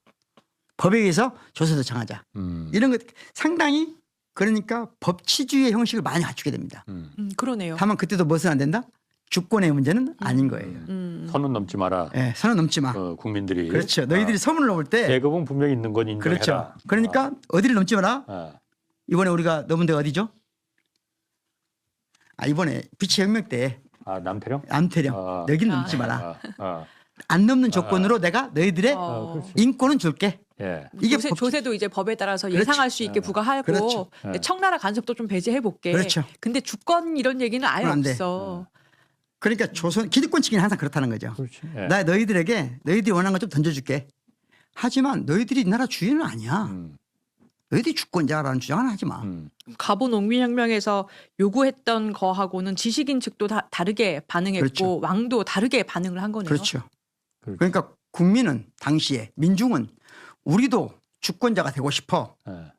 법에 의해서 조세도 정하자. 이런 것 상당히 그러니까 법치주의의 형식을 많이 갖추게 됩니다. 그러네요. 다만 그때도 무엇은 안 된다? 주권의 문제는 아닌 거예요. 선은 넘지 마라. 예, 선은 넘지 마. 국민들이. 그렇죠. 너희들이 선을 넘을 때 계급은 분명히 있는 건 인정해라. 그렇죠. 그러니까 어디를 넘지 마라. 이번에 우리가 넘은 데가 어디죠? 이번에 비치혁명 때 남태령? 남태령. 여기는 넘지 마라. 안 넘는 조건으로 내가 너희들의 그렇지. 인권은 줄게. 예. 이게 조세도 이제 법에 따라서 그렇죠. 예상할 수 있게 부과하고 그렇죠. 청나라 간섭도 좀 배제해 볼게. 그렇죠. 근데 주권 이런 얘기는 아예 안 돼. 없어. 그러니까 조선 기득권층이 항상 그렇다는 거죠. 그렇지. 예. 나 너희들이 원하는 거 좀 던져줄게. 하지만 너희들이 이 나라 주인은 아니야. 너희들이 주권자라는 주장은 하지 마. 갑오 농민혁명에서 요구했던 거하고는 지식인 측도 다 다르게 반응했고 그렇죠. 왕도 다르게 반응을 한 거네요. 그렇죠. 그러니까 국민은 당시에 민중은 우리도 주권자가 되고 싶어. 예.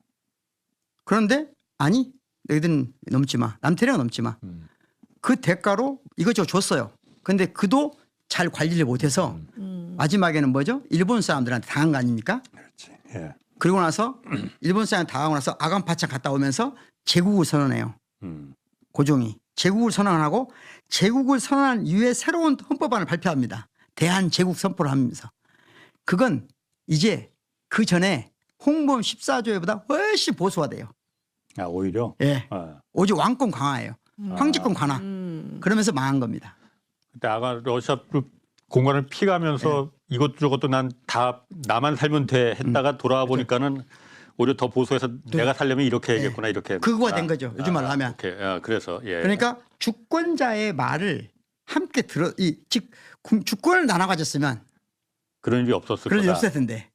그런데 아니 너희들은 넘지 마. 남태령은 넘지 마. 그 대가로 이것저것 줬어요. 그런데 그도 잘 관리를 못해서 마지막에는 뭐죠? 일본 사람들한테 당한 거 아닙니까? 그렇지. 예. 그리고 나서 일본 사람 당하고 나서 아간파차 갔다 오면서 제국을 선언해요. 고종이 제국을 선언하고 제국을 선언한 이후에 새로운 헌법안을 발표합니다. 대한제국 선포를 하면서 그건 이제 그 전에 홍범 14조보다 훨씬 보수화돼요. 아, 오히려. 예. 어. 오직 왕권 강화예요. 황제권 관화. 그러면서 망한 겁니다. 그때 아가 러시아 공간을 피가면서 이것저것도 난 다 나만 살면 돼 했다가 돌아와 보니까는 오히려 더 보수해서 내가 살려면 이렇게 해야겠구나 이렇게. 그거가 된 거죠. 요즘 말로 하면. 오케이. 그래서 예. 그러니까 주권자의 말을 함께 즉 주권을 나눠 가졌으면 그런 일이 없었을 그런 일이 거다. 없을 텐데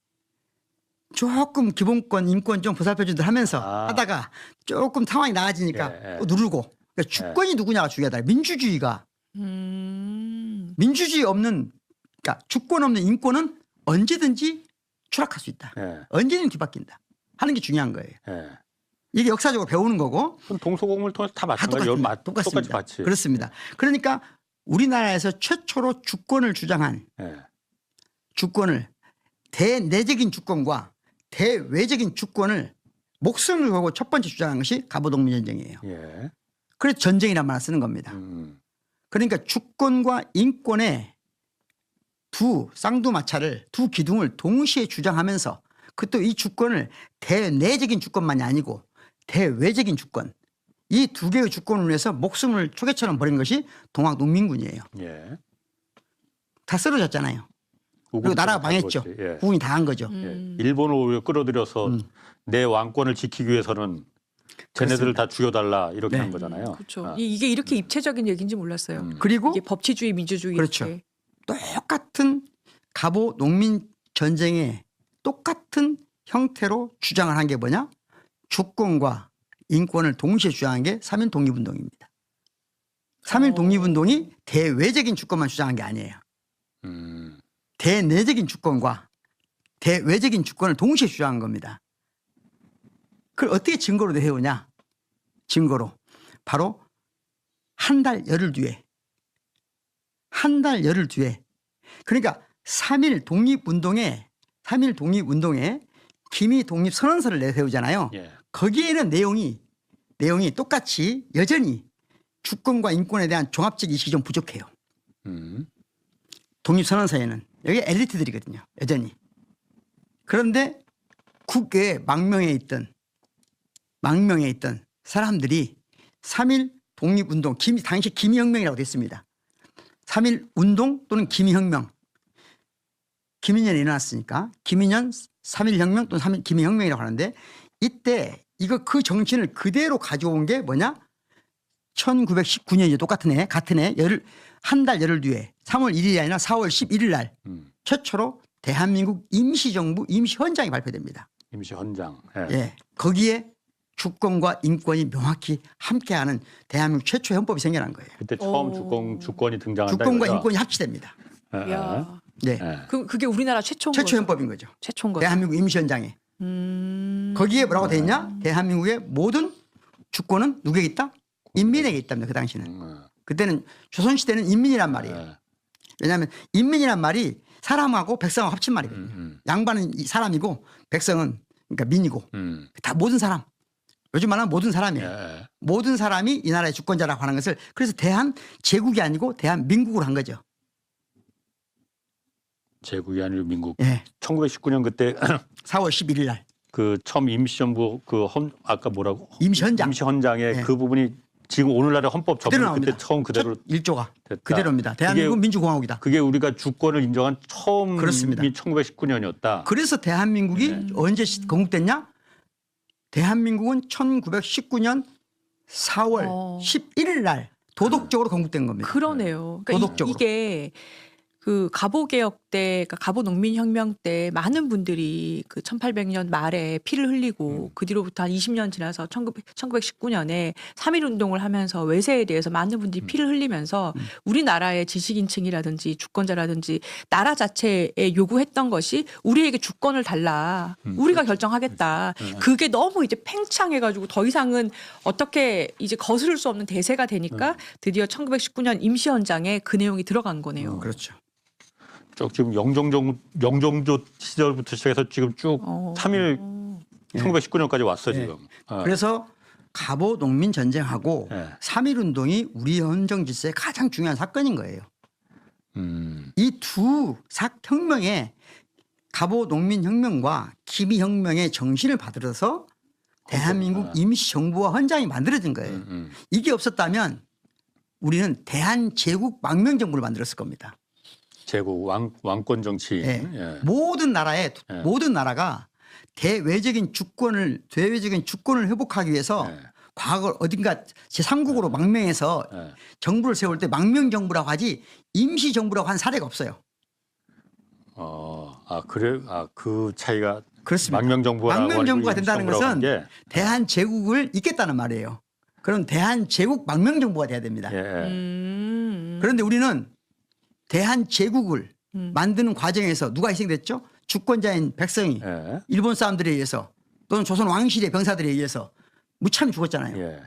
조금 기본권, 인권 좀 보살펴주듯 하면서 아. 하다가 조금 상황이 나아지니까 예, 예. 또 누르고 그러니까 주권이 누구냐가 중요하다. 민주주의가 민주주의 없는 그러니까 주권 없는 인권은 언제든지 추락할 수 있다. 예. 언제든 뒤바뀐다. 하는 게 중요한 거예요. 예. 이게 역사적으로 배우는 거고 그건 동서고금을 통해서 다 다 마찬가지예요. 똑같습니다. 똑같이 똑같습니다. 봤지. 그렇습니다. 그러니까 우리나라에서 최초로 주권을 주장한 예. 주권을 대내적인 주권과 대외적인 주권을 목숨을 걸고 첫 번째 주장한 것이 갑오동민전쟁이에요. 예. 그래서 전쟁이란 말을 쓰는 겁니다. 그러니까 주권과 인권의 두 쌍두마차를 두 기둥을 동시에 주장하면서 그 또 이 주권을 대내적인 주권만이 아니고 대외적인 주권 이 두 개의 주권을 위해서 목숨을 초계처럼 버린 것이 동학농민군이에요. 예. 다 쓰러졌잖아요. 그리고 나라가 망했죠. 예. 국군이 다 한 거죠. 예. 일본을 오히려 끌어들여서 내 왕권을 지키기 위해서는 쟤네들을 다 죽여달라 이렇게 네. 한 거잖아요. 그렇죠. 아. 이게 이렇게 입체적인 얘기인지 몰랐어요. 그리고 이게 법치주의, 민주주의 그렇죠. 이렇게. 똑같은 갑오 농민 전쟁의 똑같은 형태로 주장을 한 게 뭐냐? 주권과 인권을 동시에 주장한 게 3.1 독립운동입니다. 3.1 독립운동이 대외적인 주권만 주장한 게 아니에요. 대내적인 주권과 대외적인 주권을 동시에 주장한 겁니다. 그걸 어떻게 증거로 내세우냐? 증거로. 바로 한 달 열흘 뒤에 그러니까 3.1 독립운동에 기미 독립선언서를 내세우잖아요. 예. 거기에는 내용이 똑같이 여전히 주권과 인권에 대한 종합적 인식이 좀 부족해요. 독립선언서에는 여기 엘리트들이거든요. 여전히. 그런데 국외 망명에 있던 사람들이 3.1 독립운동, 당시 기미혁명이라고 됐습니다. 3.1 운동 또는 기미혁명. 기민년이 일어났으니까 기민년 3.1 혁명 또는 3.1 기미혁명이라고 하는데 이때 그 정신을 그대로 가져온 게 뭐냐? 1919년이죠. 똑같은 해, 같은 해, 한 달 열흘 뒤에 3월 1일이 아니라 4월 11일 날 최초로 대한민국 임시정부 임시헌장이 발표됩니다. 임시헌장. 예. 거기에 주권과 인권이 명확히 함께하는 대한민국 최초의 헌법이 생겨난 거예요. 그때 처음 주권이 등장한다. 주권과 이거죠? 인권이 합치됩니다. 야. 네. 그게 우리나라 최초인 최초 거죠. 헌법인 거죠. 최초인 거죠. 대한민국 임시헌장에. 거기에 뭐라고 돼 있냐? 대한민국의 모든 주권은 누구에게 있다? 인민에게 있답니다. 그 당시는. 그때는 조선시대는 인민이란 말이에요. 왜냐하면 인민이란 말이 사람하고 백성하고 합친 말이거든요. 양반은 사람이고 백성은 그러니까 민이고 다 모든 사람. 요즘 말하면 모든 사람이에요. 예. 모든 사람이 이 나라의 주권자라고 하는 것을 그래서 대한제국이 아니고 대한민국으로 한 거죠. 제국이 아니고 민국. 예. 1919년 그때 4월 11일 날. 그 처음 임시정부 아까 뭐라고? 임시헌장. 임시헌장의 예. 그 부분이 지금 오늘날의 헌법 그대로 전부 나옵니다. 그때 처음 그대로 첫 1조가 됐다. 그대로입니다. 대한민국은 민주공화국이다. 그게 우리가 주권을 인정한 처음이 그렇습니다. 1919년이었다. 그래서 대한민국이 언제 건국됐냐? 대한민국은 1919년 4월 11일 날 도덕적으로 건국된 겁니다. 그러네요. 그러니까 도덕적으로. 이게 그 갑오개혁 때, 그러니까 갑오농민혁명 때 많은 분들이 그 1800년 말에 피를 흘리고 그 뒤로부터 한 20년 지나서 1919년에 3.1 운동을 하면서 외세에 대해서 많은 분들이 피를 흘리면서 우리나라의 지식인층이라든지 주권자라든지 나라 자체에 요구했던 것이 우리에게 주권을 달라. 우리가 결정하겠다. 그게 너무 이제 팽창해가지고 더 이상은 어떻게 이제 거스를 수 없는 대세가 되니까 드디어 1919년 임시헌장에 그 내용이 들어간 거네요. 그렇죠. 쭉 지금 영종조 시절부터 시작해서 지금 쭉 3일 1919년까지 왔어 예. 지금. 그래서 갑오 농민 전쟁하고 예. 3.1 운동이 우리 헌정 질서의 가장 중요한 사건인 거예요. 이 두 혁명에 갑오 농민 혁명과 기미 혁명의 정신을 받들어서 대한민국 임시정부와 헌장이 만들어진 거예요. 이게 없었다면 우리는 대한제국 망명정부를 만들었을 겁니다. 제국 왕권 정치인. 예. 예. 모든 나라의 예. 모든 나라가 대외적인 주권을 회복하기 위해서 예. 과거 어딘가 제3국으로 망명해서 예. 정부를 세울 때 망명정부라고 하지 임시정부라고 한 사례가 없어요. 그래, 그 차이가 그렇습니다. 망명정부가 된다는 것은 대한제국을 잇겠다는 말이에요. 그럼 대한제국 망명정부가 돼야 됩니다. 예. 그런데 우리는 대한제국을 만드는 과정에서 누가 희생됐죠? 주권자인 백성이 예. 일본 사람들에 의해서 또는 조선 왕실의 병사들에 의해서 무참히 죽었잖아요. 예.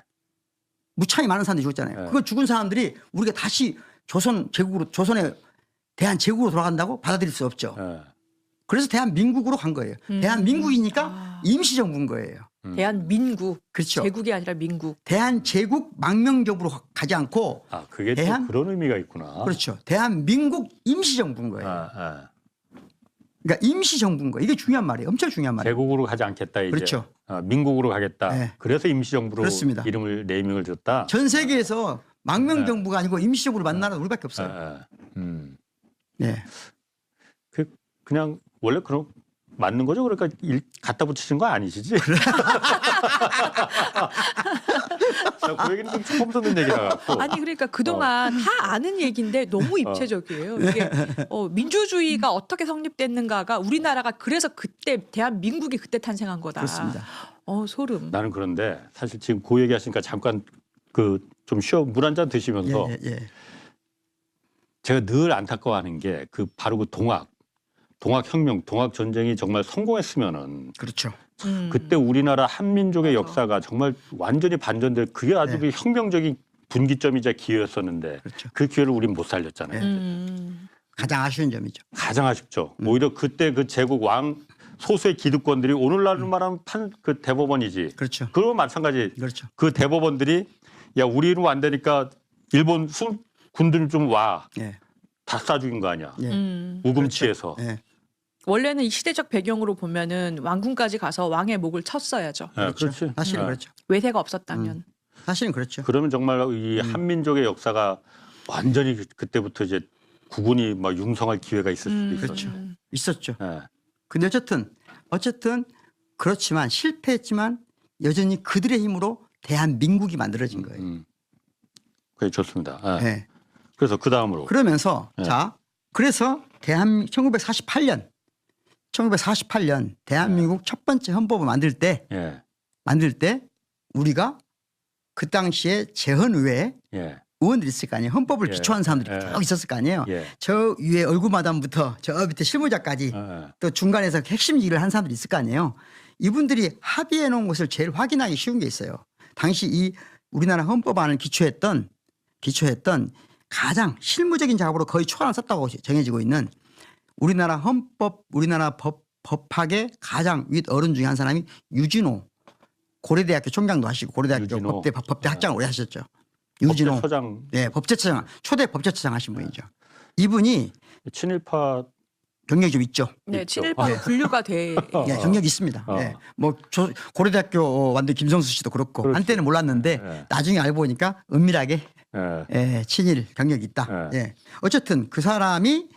무참히 많은 사람들이 죽었잖아요. 예. 그거 죽은 사람들이 우리가 다시 조선의 대한제국으로 돌아간다고 받아들일 수 없죠. 예. 그래서 대한민국으로 간 거예요. 대한민국이니까 임시정부인 거예요. 대한민국. 그렇죠. 제국이 아니라 민국. 대한제국 망명정부로 가지 않고 그게 또 그런 의미가 있구나. 그렇죠. 대한민국 임시정부인 거예요. 그러니까 임시정부인 거예요. 이게 중요한 말이에요. 엄청 중요한 말이에요. 제국으로 가지 않겠다 이제. 그렇죠. 민국으로 가겠다. 네. 그래서 임시정부로 그렇습니다. 이름을 네이밍을 줬다. 전 세계에서 망명정부가 아니고 임시정부를 만든 나라는 우리밖에 없어요. 네. 그냥 원래 그런 맞는 거죠. 그러니까 갖다 붙이신 거 아니시지? 그 얘기는 좀 처음 듣는 얘기라 갖고. 아니 그러니까 그동안 다 아는 얘기인데 너무 입체적이에요. 이게 민주주의가 어떻게 성립됐는가가 우리나라가 그래서 그때 대한민국이 그때 탄생한 거다. 그렇습니다. 소름. 나는 그런데 사실 지금 그 얘기하시니까 잠깐 좀 물 한 잔 드시면서 제가 늘 안타까워하는 게 바로 그 동학혁명, 동학전쟁이 정말 성공했으면은 그렇죠. 그때 우리나라 한민족의 맞아. 역사가 정말 완전히 반전될 그게 아주 그 혁명적인 분기점이자 기회였었는데 그렇죠. 그 기회를 우린 못 살렸잖아요. 가장 아쉬운 점이죠. 가장 아쉽죠. 오히려 그때 그 제국 소수의 기득권들이 오늘날로 말하면 그 대법원이지. 그렇죠. 그거 마찬가지. 그렇죠. 그 대법원들이 야 우리는 안 되니까 일본 군들 좀 와. 예. 다 쏴 죽인 거 아니야. 예. 우금치에서. 예. 원래는 이 시대적 배경으로 보면은 왕궁까지 가서 왕의 목을 쳤어야죠. 네, 그렇지. 사실은 네. 그렇죠. 외세가 없었다면. 사실은 그렇죠. 그러면 정말 이 한민족의 역사가 완전히 그때부터 이제 국군이 막 융성할 기회가 있을 수도 있었죠. 그렇죠. 있었죠. 네. 근데 어쨌든 그렇지만 실패했지만 여전히 그들의 힘으로 대한민국이 만들어진 거예요. 그게 좋습니다. 네. 네. 그래서 그 다음으로 그러면서 그래서 1948년 대한민국 첫 번째 헌법을 만들 때 우리가 그 당시에 재헌의회에 의원들이 있을 거 아니에요. 헌법을 기초한 사람들이 쭉 있었을 거 아니에요. 저 위에 얼굴마담부터 저 밑에 실무자까지 또 중간에서 핵심 일을 한 사람들이 있을 거 아니에요. 이분들이 합의해 놓은 것을 제일 확인하기 쉬운 게 있어요. 당시 이 우리나라 헌법안을 기초했던 가장 실무적인 작업으로 거의 초안을 썼다고 정해지고 있는 우리나라 법학의 가장 윗 어른 중에 한 사람이 유진호 고려대학교 총장도 하시고 고려대학교 법대 학장을 오래 하셨죠. 유진호 법제처장. 네, 법제처장 초대 법제처장 하신 분이죠. 이분이 친일파 경력이 좀 있죠. 네, 있죠. 친일파로 분류가 돼. 네, 경력이 있습니다. 네. 고려대학교 완전 김성수 씨도 그렇고 그렇지. 한때는 몰랐는데 나중에 알고 보니까 은밀하게 친일 경력이 있다. 어쨌든 그 사람이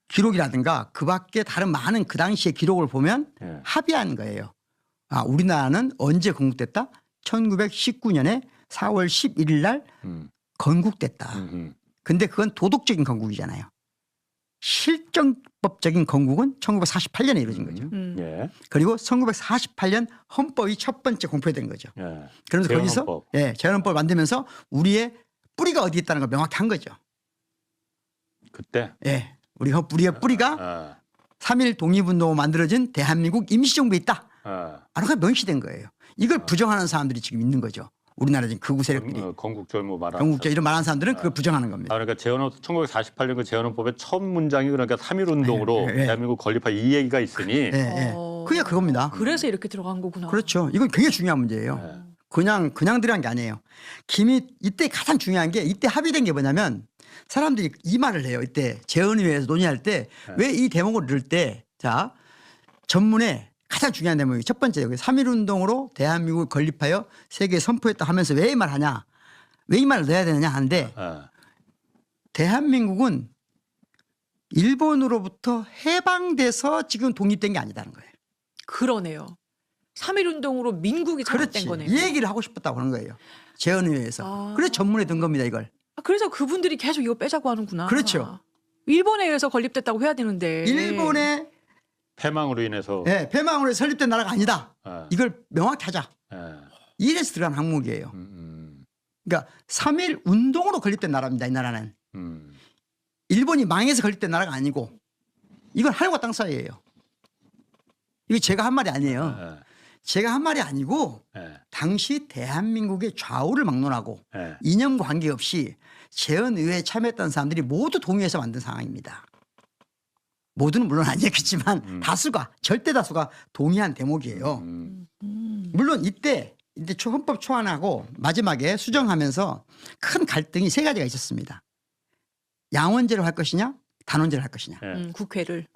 기록이라든가 그 밖에 다른 많은 그 당시의 기록을 보면 합의한 거예요. 우리나라는 언제 건국됐다? 1919년에 4월 11일 날 건국됐다. 근데 그건 도덕적인 건국이잖아요. 실정법적인 건국은 1948년에 이루어진 거죠. 그리고 1948년 헌법이 첫 번째 공표된 거죠. 그러면서 거기서 재헌헌법을 만들면서 우리의 뿌리가 어디 있다는 걸 명확히 한 거죠. 그때 우리의 뿌리가 3.1 독립운동으로 만들어진 대한민국 임시정부에 있다. 바로 명시된 거예요. 이걸 부정하는 사람들이 지금 있는 거죠. 우리나라 지금 극우 세력들이. 건국절 건국절 이런 말하는 사람들은 그걸 부정하는 겁니다. 그러니까 1948년 그 재헌헌법의 첫 문장이 그러니까 3.1 운동으로 대한민국 건립할 이 얘기가 있으니 그게 그겁니다. 그래서 이렇게 들어간 거구나. 그렇죠. 이건 굉장히 중요한 문제예요. 그냥 들어간 게 아니에요. 이때 가장 중요한 게 이때 합의된 게 뭐냐면 사람들이 이 말을 해요. 이때 재헌의회에서 논의할 때 왜 이 대목을 넣을 때 전문에 가장 중요한 대목이 첫 번째 여기 3.1운동으로 대한민국을 건립하여 세계에 선포했다 하면서 왜 이 말 하냐? 왜 이 말을 넣어야 되느냐 하는데 대한민국은 일본으로부터 해방돼서 지금 독립된 게 아니다는 거예요. 그러네요. 3.1운동으로 민국이 창립된 그렇지. 거네요. 이 얘기를 하고 싶었다고 하는 거예요. 재헌의회에서. 그래서 전문에 든 겁니다 이걸. 그래서 그분들이 계속 이거 빼자고 하는구나. 그렇죠. 일본에 의해서 건립됐다고 해야 되는데. 일본의 패망으로 인해서 패망으로 설립된 나라가 아니다. 이걸 명확히 하자. 이래서 들어간 항목이에요. 그러니까 3.1 운동으로 건립된 나라입니다. 이 나라는. 일본이 망해서 건립된 나라가 아니고 이건 하늘과 땅 사이예요. 이거 제가 한 말이 아니에요. 제가 한 말이 아니고 당시 대한민국의 좌우를 막론하고 이념과 관계없이 재헌의회에 참여했던 사람들이 모두 동의해서 만든 상황입니다. 모두는 물론 아니겠지만 다수가 절대 다수가 동의한 대목이에요. 물론 이때 헌법 초안하고 마지막에 수정하면서 큰 갈등이 세 가지가 있었습니다. 양원제로 할 것이냐 단원제로 할 것이냐. 국회를.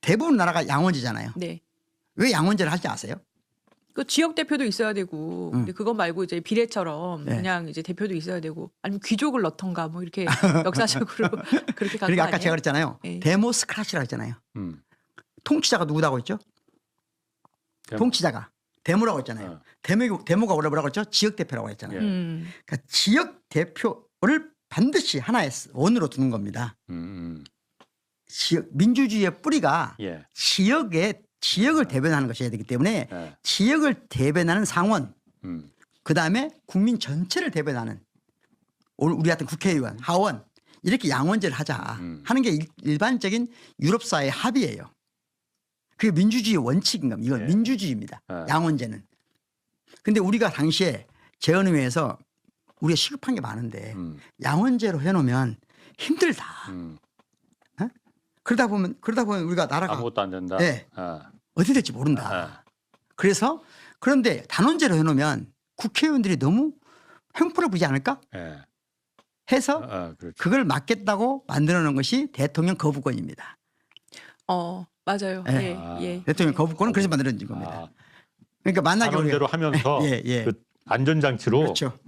대부분 나라가 양원제잖아요. 네. 왜 양원제를 할지 아세요? 그 지역 대표도 있어야 되고 근데 그거 말고 이제 비례처럼 그냥 이제 대표도 있어야 되고 아니면 귀족을 넣던가 뭐 이렇게 역사적으로 그렇게 간 그러니까 거 아까 제가 아니에요? 그랬잖아요. 네. 데모스크라시라고 했잖아요. 통치자가 누구다고 했죠? 통치자가 데모라고 했잖아요. 데모가 뭐라고 했죠? 지역 대표라고 했잖아요. 그러니까 지역 대표를 반드시 하나의 원으로 두는 겁니다. 지역 민주주의의 뿌리가 지역을 대변하는 것이어야 되기 때문에 지역을 대변하는 상원, 그 다음에 국민 전체를 대변하는 우리 같은 국회의원, 하원 이렇게 양원제를 하자 하는 게 일반적인 유럽 사회의 합의예요. 그게 민주주의 원칙인 겁니다. 이건 민주주의입니다. 양원제는. 근데 우리가 당시에 재헌의회에서 우리가 시급한 게 많은데 양원제로 해놓으면 힘들다. 그러다 보면 우리가 나라가 아무것도 안 된다. 어디 될지 모른다. 그런데 단원제로 해놓으면 국회의원들이 너무 횡포를 부리지 않을까? 해서 그렇죠. 그걸 막겠다고 만들어 놓은 것이 대통령 거부권입니다. 맞아요. 대통령 거부권은 그래서 만들어진 겁니다. 그러니까 만약에 단원제로 하면서 그 안전장치로. 그렇죠.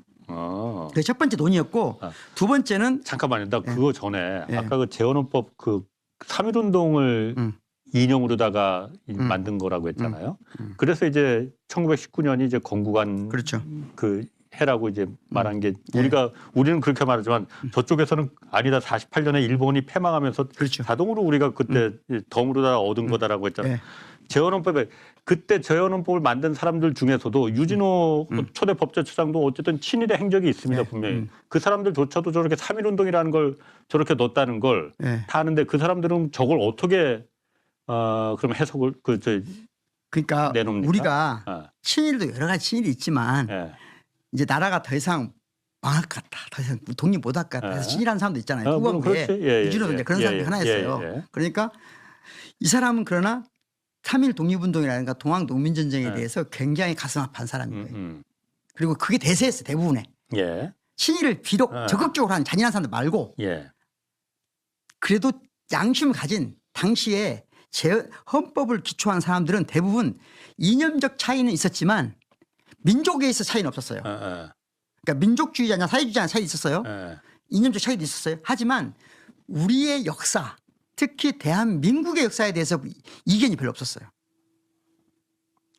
그게 첫 번째 논의였고 두 번째는 잠깐만요. 나 그거 전에 아까 그 재헌헌법 그 3.1운동을 인용으로다가 만든 거라고 했잖아요. 그래서 이제 1919년이 이제 건국한 그렇죠. 그 해라고 이제 말한 게 우리는 그렇게 말하지만 저쪽에서는 아니다. 48년에 일본이 패망하면서 그렇죠. 자동으로 우리가 그때 덤으로 다 얻은 거다라고 했잖아요. 재헌헌법에 그때 재헌헌법을 만든 사람들 중에서도 유진호 초대 법제처장도 어쨌든 친일의 행적이 있습니다. 분명히. 그 사람들조차도 저렇게 3.1운동이라는 걸 저렇게 넣었다는 걸 다 아는데 그 사람들은 저걸 어떻게 그럼 해석을 그러니까 내놓습니까? 우리가 친일도 여러 가지 친일이 있지만 이제 나라가 더 이상 망할 것 같다. 더 이상 독립 못할 것 같다. 해서 친일하는 사람도 있잖아요. 후반부에 유진호도 이제 그런 사람이 하나였어요. 그러니까 이 사람은 그러나 3.1 독립운동이라든가 동학농민전쟁에 대해서 굉장히 가슴 아파한 사람이에요. 그리고 그게 대세였어요. 대부분에. 친일을 비록 적극적으로 한 잔인한 사람들 말고 그래도 양심을 가진 당시에 헌법을 기초한 사람들은 대부분 이념적 차이는 있었지만 민족에 있어 차이는 없었어요. 그러니까 민족주의자냐 사회주의자냐 차이 있었어요. 이념적 차이도 있었어요. 하지만 우리의 역사 특히 대한민국의 역사에 대해서 이견이 별로 없었어요.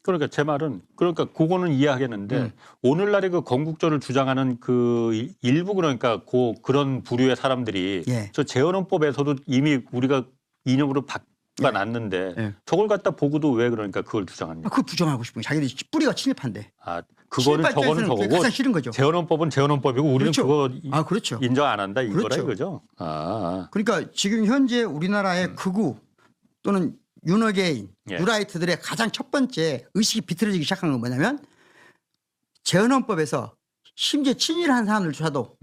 그러니까 제 말은 그러니까 그거는 이해하겠는데 오늘날의 그 건국절을 주장하는 그 일부 그러니까 그런 부류의 사람들이 저 재헌헌법에서도 이미 우리가 이념으로 바꿔놨는데 저걸 갖다 보고도 왜 그러니까 그걸 주장합니까? 그걸 부정하고 싶은 거예요. 자기들이 뿌리가 친일파인데. 그거는 저거는 저거고 가장 싫은 거죠. 재헌헌법은 재헌헌법이고 우리는 그거 그렇죠. 인정 안 한다 이거라 그렇죠. 이거죠. 그러니까 지금 현재 우리나라의 극우 또는 윤어게인, 뉴라이트들의 가장 첫 번째 의식이 비틀어지기 시작한 건 뭐냐면 재헌헌법에서 심지어 친일한 사람들조차도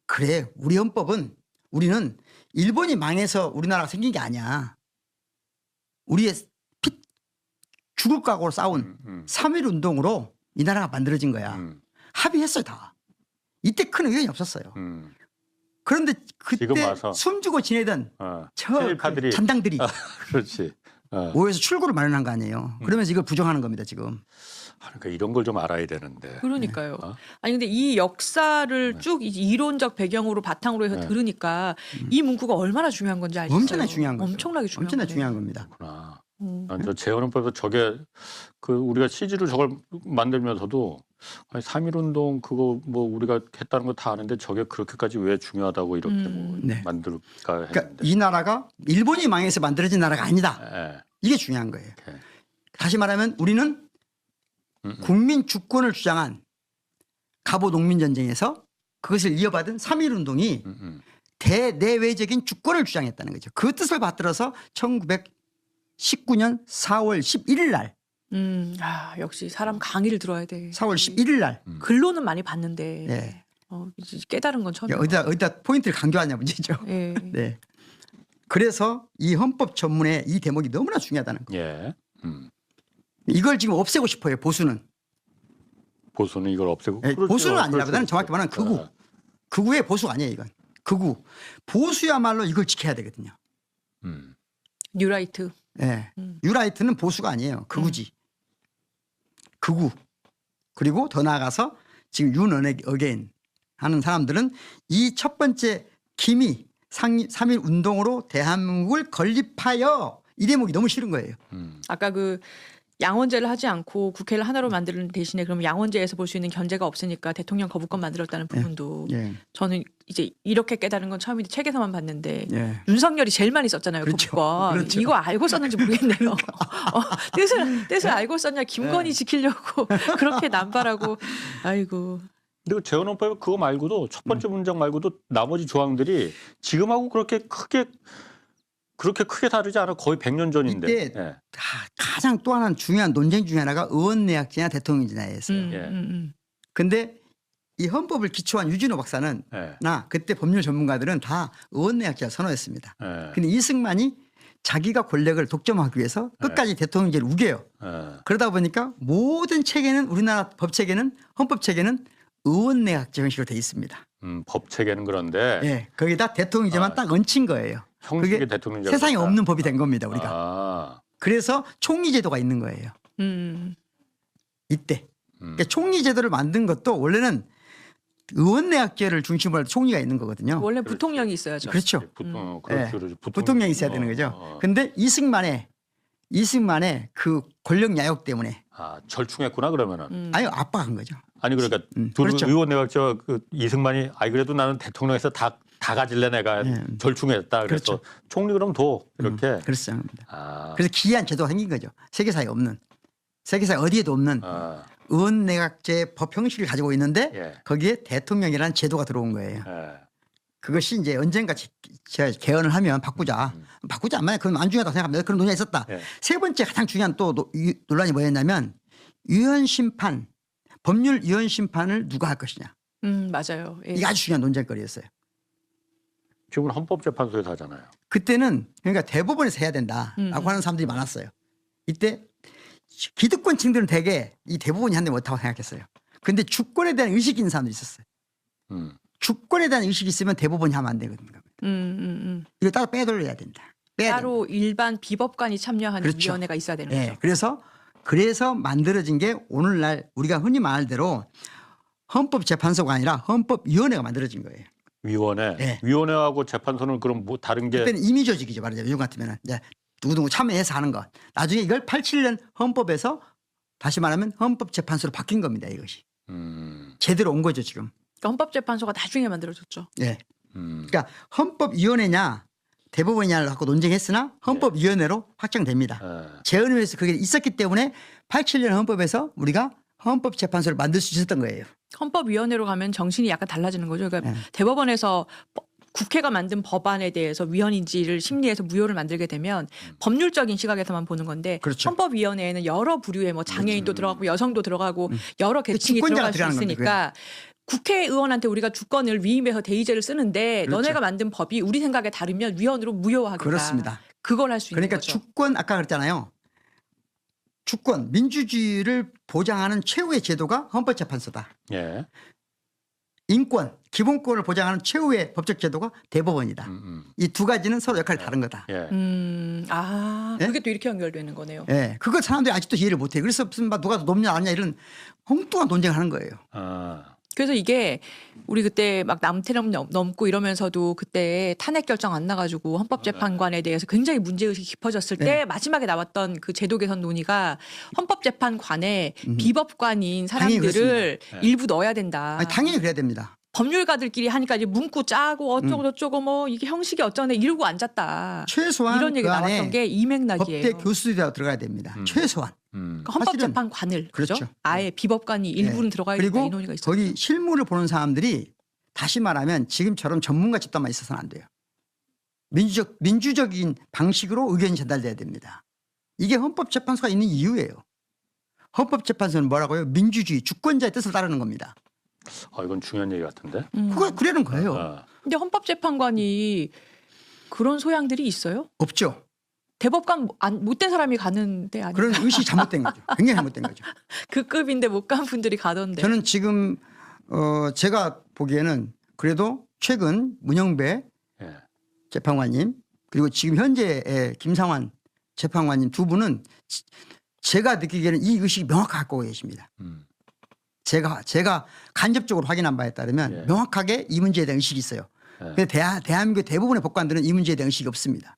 그래 우리 헌법은 우리는 일본이 망해서 우리나라가 생긴 게 아니야. 우리의 죽을 각오로 싸운 3.1 운동으로 이 나라가 만들어진 거야. 합의했어요 다. 이때 큰 의견이 없었어요. 그런데 그때 숨주고 지내던 친일파들이 잔당들이 그렇지. 오해에서 출구를 마련한 거 아니에요. 그러면서 이걸 부정하는 겁니다 지금. 그러니까 이런 걸 좀 알아야 되는데. 그러니까요. 어? 아니 근데 이 역사를 네. 쭉 이론적 배경으로 바탕으로 해서 네. 들으니까 이 문구가 얼마나 중요한 건지 알겠어요. 엄청나게 중요한 거죠. 엄청나게 중요한 엄청나게 거네요. 중요한 겁니다. 그렇구나. 음. 난 저 재헌헌법에서 저게 그 우리가 CG로 저걸 만들면서도 아니 3.1운동 그거 뭐 우리가 했다는 거 다 아는데 저게 그렇게까지 왜 중요하다고 이렇게 뭐 네. 만들까 그러니까 했는데. 이 나라가 일본이 망해서 만들어진 나라가 아니다. 예. 이게 중요한 거예요. 이렇게. 다시 말하면 우리는 음. 국민 주권을 주장한 갑오 농민 전쟁에서 그것을 이어받은 3.1운동이 대내외적인 주권을 주장했다는 거죠. 그 뜻을 받들어서 1919년 4월 11일 날, 역시 사람 강의를 들어야 돼. 4월 11일 날, 글로는 많이 봤는데 네. 이제 깨달은 건 처음이에요. 어디다 포인트를 강조하냐 문제죠. 예. 네. 그래서 이 헌법 전문의 이 대목이 너무나 중요하다는 거예요. 예. 이걸 지금 없애고 싶어요. 보수는. 보수는 이걸 없애고. 네, 그렇죠. 보수는 아니라보다는 그렇죠. 정확히 말하면 극우. 극우의 보수가 아니에요. 이건. 극우. 보수야말로 이걸 지켜야 되거든요. 뉴라이트. 네. 뉴라이트는 보수가 아니에요. 극우지. 극우. 그리고 더 나아가서 지금 윤어게인 하는 사람들은 이 첫 번째 기미 3.1 운동으로 대한민국을 건립하여 이 대목이 너무 싫은 거예요. 아까 그 양원제를 하지 않고 국회를 하나로 만드는 대신에 그럼 양원제에서 볼 수 있는 견제가 없으니까 대통령 거부권 만들었다는 부분도 예. 저는 이제 이렇게 깨달은 건 처음인데 책에서만 봤는데 예. 윤석열이 제일 많이 썼잖아요. 그렇죠. 거부권. 그렇죠. 이거 알고 썼는지 모르겠네요. 뜻을 알고 썼냐 김건희 지키려고 그렇게 남발하고 아이고. 근데 재헌헌법 그거 말고도 첫 번째 문장 말고도 나머지 조항들이 지금하고 그렇게 크게 다르지 않아. 거의 100년 전인데. 이때 예. 가장 또 하나 중요한 논쟁 중에 하나가 의원내각제냐 대통령제냐였어요. 근데 이 헌법을 기초한 유진호 박사는 예. 나 그때 법률 전문가들은 다 의원내각제를 선호했습니다. 예. 근데 이승만이 자기가 권력을 독점하기 위해서 끝까지 대통령제를 우겨요. 예. 그러다 보니까 모든 체계는 우리나라 법 체계는 헌법 체계는 의원내각제 형식으로 돼 있습니다. 법 체계는 그런데 예, 거기다 대통령제만 아, 딱 얹힌 거예요. 형식의 그게 대통령제가 세상에 그렇다. 없는 법이 된 겁니다. 우리가. 아. 그래서 총리제도가 있는 거예요. 이때. 그러니까 총리제도를 만든 것도 원래는 의원내각제를 중심으로 해서 총리가 있는 거거든요. 원래 부통령이 있어야죠. 그렇죠. 그렇죠. 예. 부통령이 있어야 되는 거죠. 근데 이승만의 그 권력 야욕 때문에 절충했구나 그러면은. 아유 압박한 거죠. 아니 그러니까 그렇죠. 의원내각제와 그 이승만이 그래도 나는 대통령에서 다 가질래 내가 절충했다. 그래서 그렇죠. 총리 그럼 도 이렇게. 그렇지 않습니다. 아. 그래서 기이한 제도가 생긴 거죠. 세계사에 없는. 세계사에 어디에도 없는 아. 의원내각제 법 형식을 가지고 있는데 예. 거기에 대통령이라는 제도가 들어온 거예요. 예. 그것이 이제 언젠가 제가 개헌을 하면 바꾸자. 바꾸지 않으면 그건 안 중요하다고 생각합니다. 그런 논의가 있었다. 예. 세 번째 가장 중요한 또 논란이 뭐였냐면 위헌심판, 법률 위헌심판을 누가 할 것이냐. 맞아요. 예. 이게 아주 중요한 논쟁거리였어요. 지금은 헌법재판소에서 하잖아요. 그때는 그러니까 대법원에서 해야 된다라고 하는 사람들이 많았어요. 이때 기득권층들은 대개 이 대법원이 하는데 못하고 생각했어요. 근데 주권에 대한 의식이 있는 사람도 있었어요. 주권에 대한 의식이 있으면 대법원이 하면 안 되거든요. 이거 따로 빼돌려야 된다. 따로 일반 비법관이 참여하는 그렇죠. 위원회가 있어야 되는 네, 거죠. 그래서 만들어진 게 오늘날 우리가 흔히 말할 대로 헌법재판소가 아니라 헌법위원회가 만들어진 거예요. 위원회. 네. 위원회하고 재판소는 그럼 뭐 다른 게. 그때는 임의 조직이죠. 말하자면 요즘 같으면은 이제 누구누구 참여해서 하는 것. 나중에 이걸 87년 헌법에서 다시 말하면 헌법재판소로 바뀐 겁니다. 이것이. 제대로 온 거죠 지금. 그러니까 헌법재판소가 나중에 만들어졌죠. 예. 그러니까 헌법위원회냐 대법원이냐를 갖고 논쟁했으나 헌법위원회로 확정됩니다. 재헌의회에서 그게 있었기 때문에 87년 헌법에서 우리가 헌법재판소를 만들 수 있었던 거예요. 헌법위원회로 가면 정신이 약간 달라지는 거죠. 그러니까 대법원에서 국회가 만든 법안에 대해서 위헌인지를 심리해서 무효를 만들게 되면 법률적인 시각에서만 보는 건데 그렇죠. 헌법위원회에는 여러 부류의 뭐 장애인도 들어가고 여성도 들어가고 여러 계층이 주권자가 들어갈 수 들어가는 있으니까 국회의원한테 우리가 주권을 위임해서 대의제를 쓰는데 그렇죠. 너네가 만든 법이 우리 생각에 다르면 위헌으로 무효하겠다. 그렇습니다. 그걸 할 수 있는 그러니까 거죠. 주권 아까 그랬잖아요. 주권 민주주의를 보장하는 최후의 제도가 헌법재판소다. 예. 인권, 기본권을 보장하는 최후의 법적 제도가 대법원이다. 이 두 가지는 서로 역할이 다른 거다. 예. 예? 그게 또 이렇게 연결되는 거네요. 예, 그걸 사람들이 아직도 이해를 못해. 그래서 무슨 막 누가 더 높냐 아니냐 이런 엉뚱한 논쟁을 하는 거예요. 아, 그래서 이게 우리 그때 막 남태령 넘고 이러면서도 그때 탄핵 결정 안 나가지고 헌법재판관에 대해서 굉장히 문제의식이 깊어졌을 때 네. 마지막에 나왔던 그 제도 개선 논의가 헌법재판관에 비법관인 당연히 사람들을 그렇습니다. 일부 넣어야 된다. 아니, 당연히 그래야 됩니다. 법률가들끼리 하니까 이제 문구 짜고 어쩌고 저쩌고 뭐 이게 형식이 어쩌네 이러고 앉았다. 최소한 이런 얘기 그 나왔던 안에 게 이 맥락이에요. 법대 교수들이라도 들어가야 됩니다. 최소한. 그러니까 헌법재판관을 그죠? 그렇죠. 아예 비법관이 일부는 네. 들어가야 된다 그리고 이 논의가 있어요. 거기 실무를 보는 사람들이 다시 말하면 지금처럼 전문가 집단만 있어서는 안 돼요. 민주적인 방식으로 의견이 전달돼야 됩니다. 이게 헌법재판소가 있는 이유예요. 헌법재판소는 뭐라고요? 민주주의, 주권자의 뜻을 따르는 겁니다. 이건 중요한 얘기 같은데. 그거 그러는 거예요. 아, 근데 헌법재판관이 그런 소양들이 있어요? 없죠. 대법관 못된 사람이 가는데 아니 그런 의식이 잘못된 거죠. 굉장히 잘못된 거죠. 그 급인데 못 간 분들이 가던데. 저는 지금 제가 보기에는 그래도 최근 문영배 예. 재판관님 그리고 지금 현재의 김상환 재판관님 두 분은 제가 느끼기에는 이 의식이 명확하게 갖고 계십니다. 제가 간접적으로 확인한 바에 따르면 예. 명확하게 이 문제에 대한 의식이 있어요. 예. 근데 대한민국 대부분의 법관들은 이 문제에 대한 의식이 없습니다.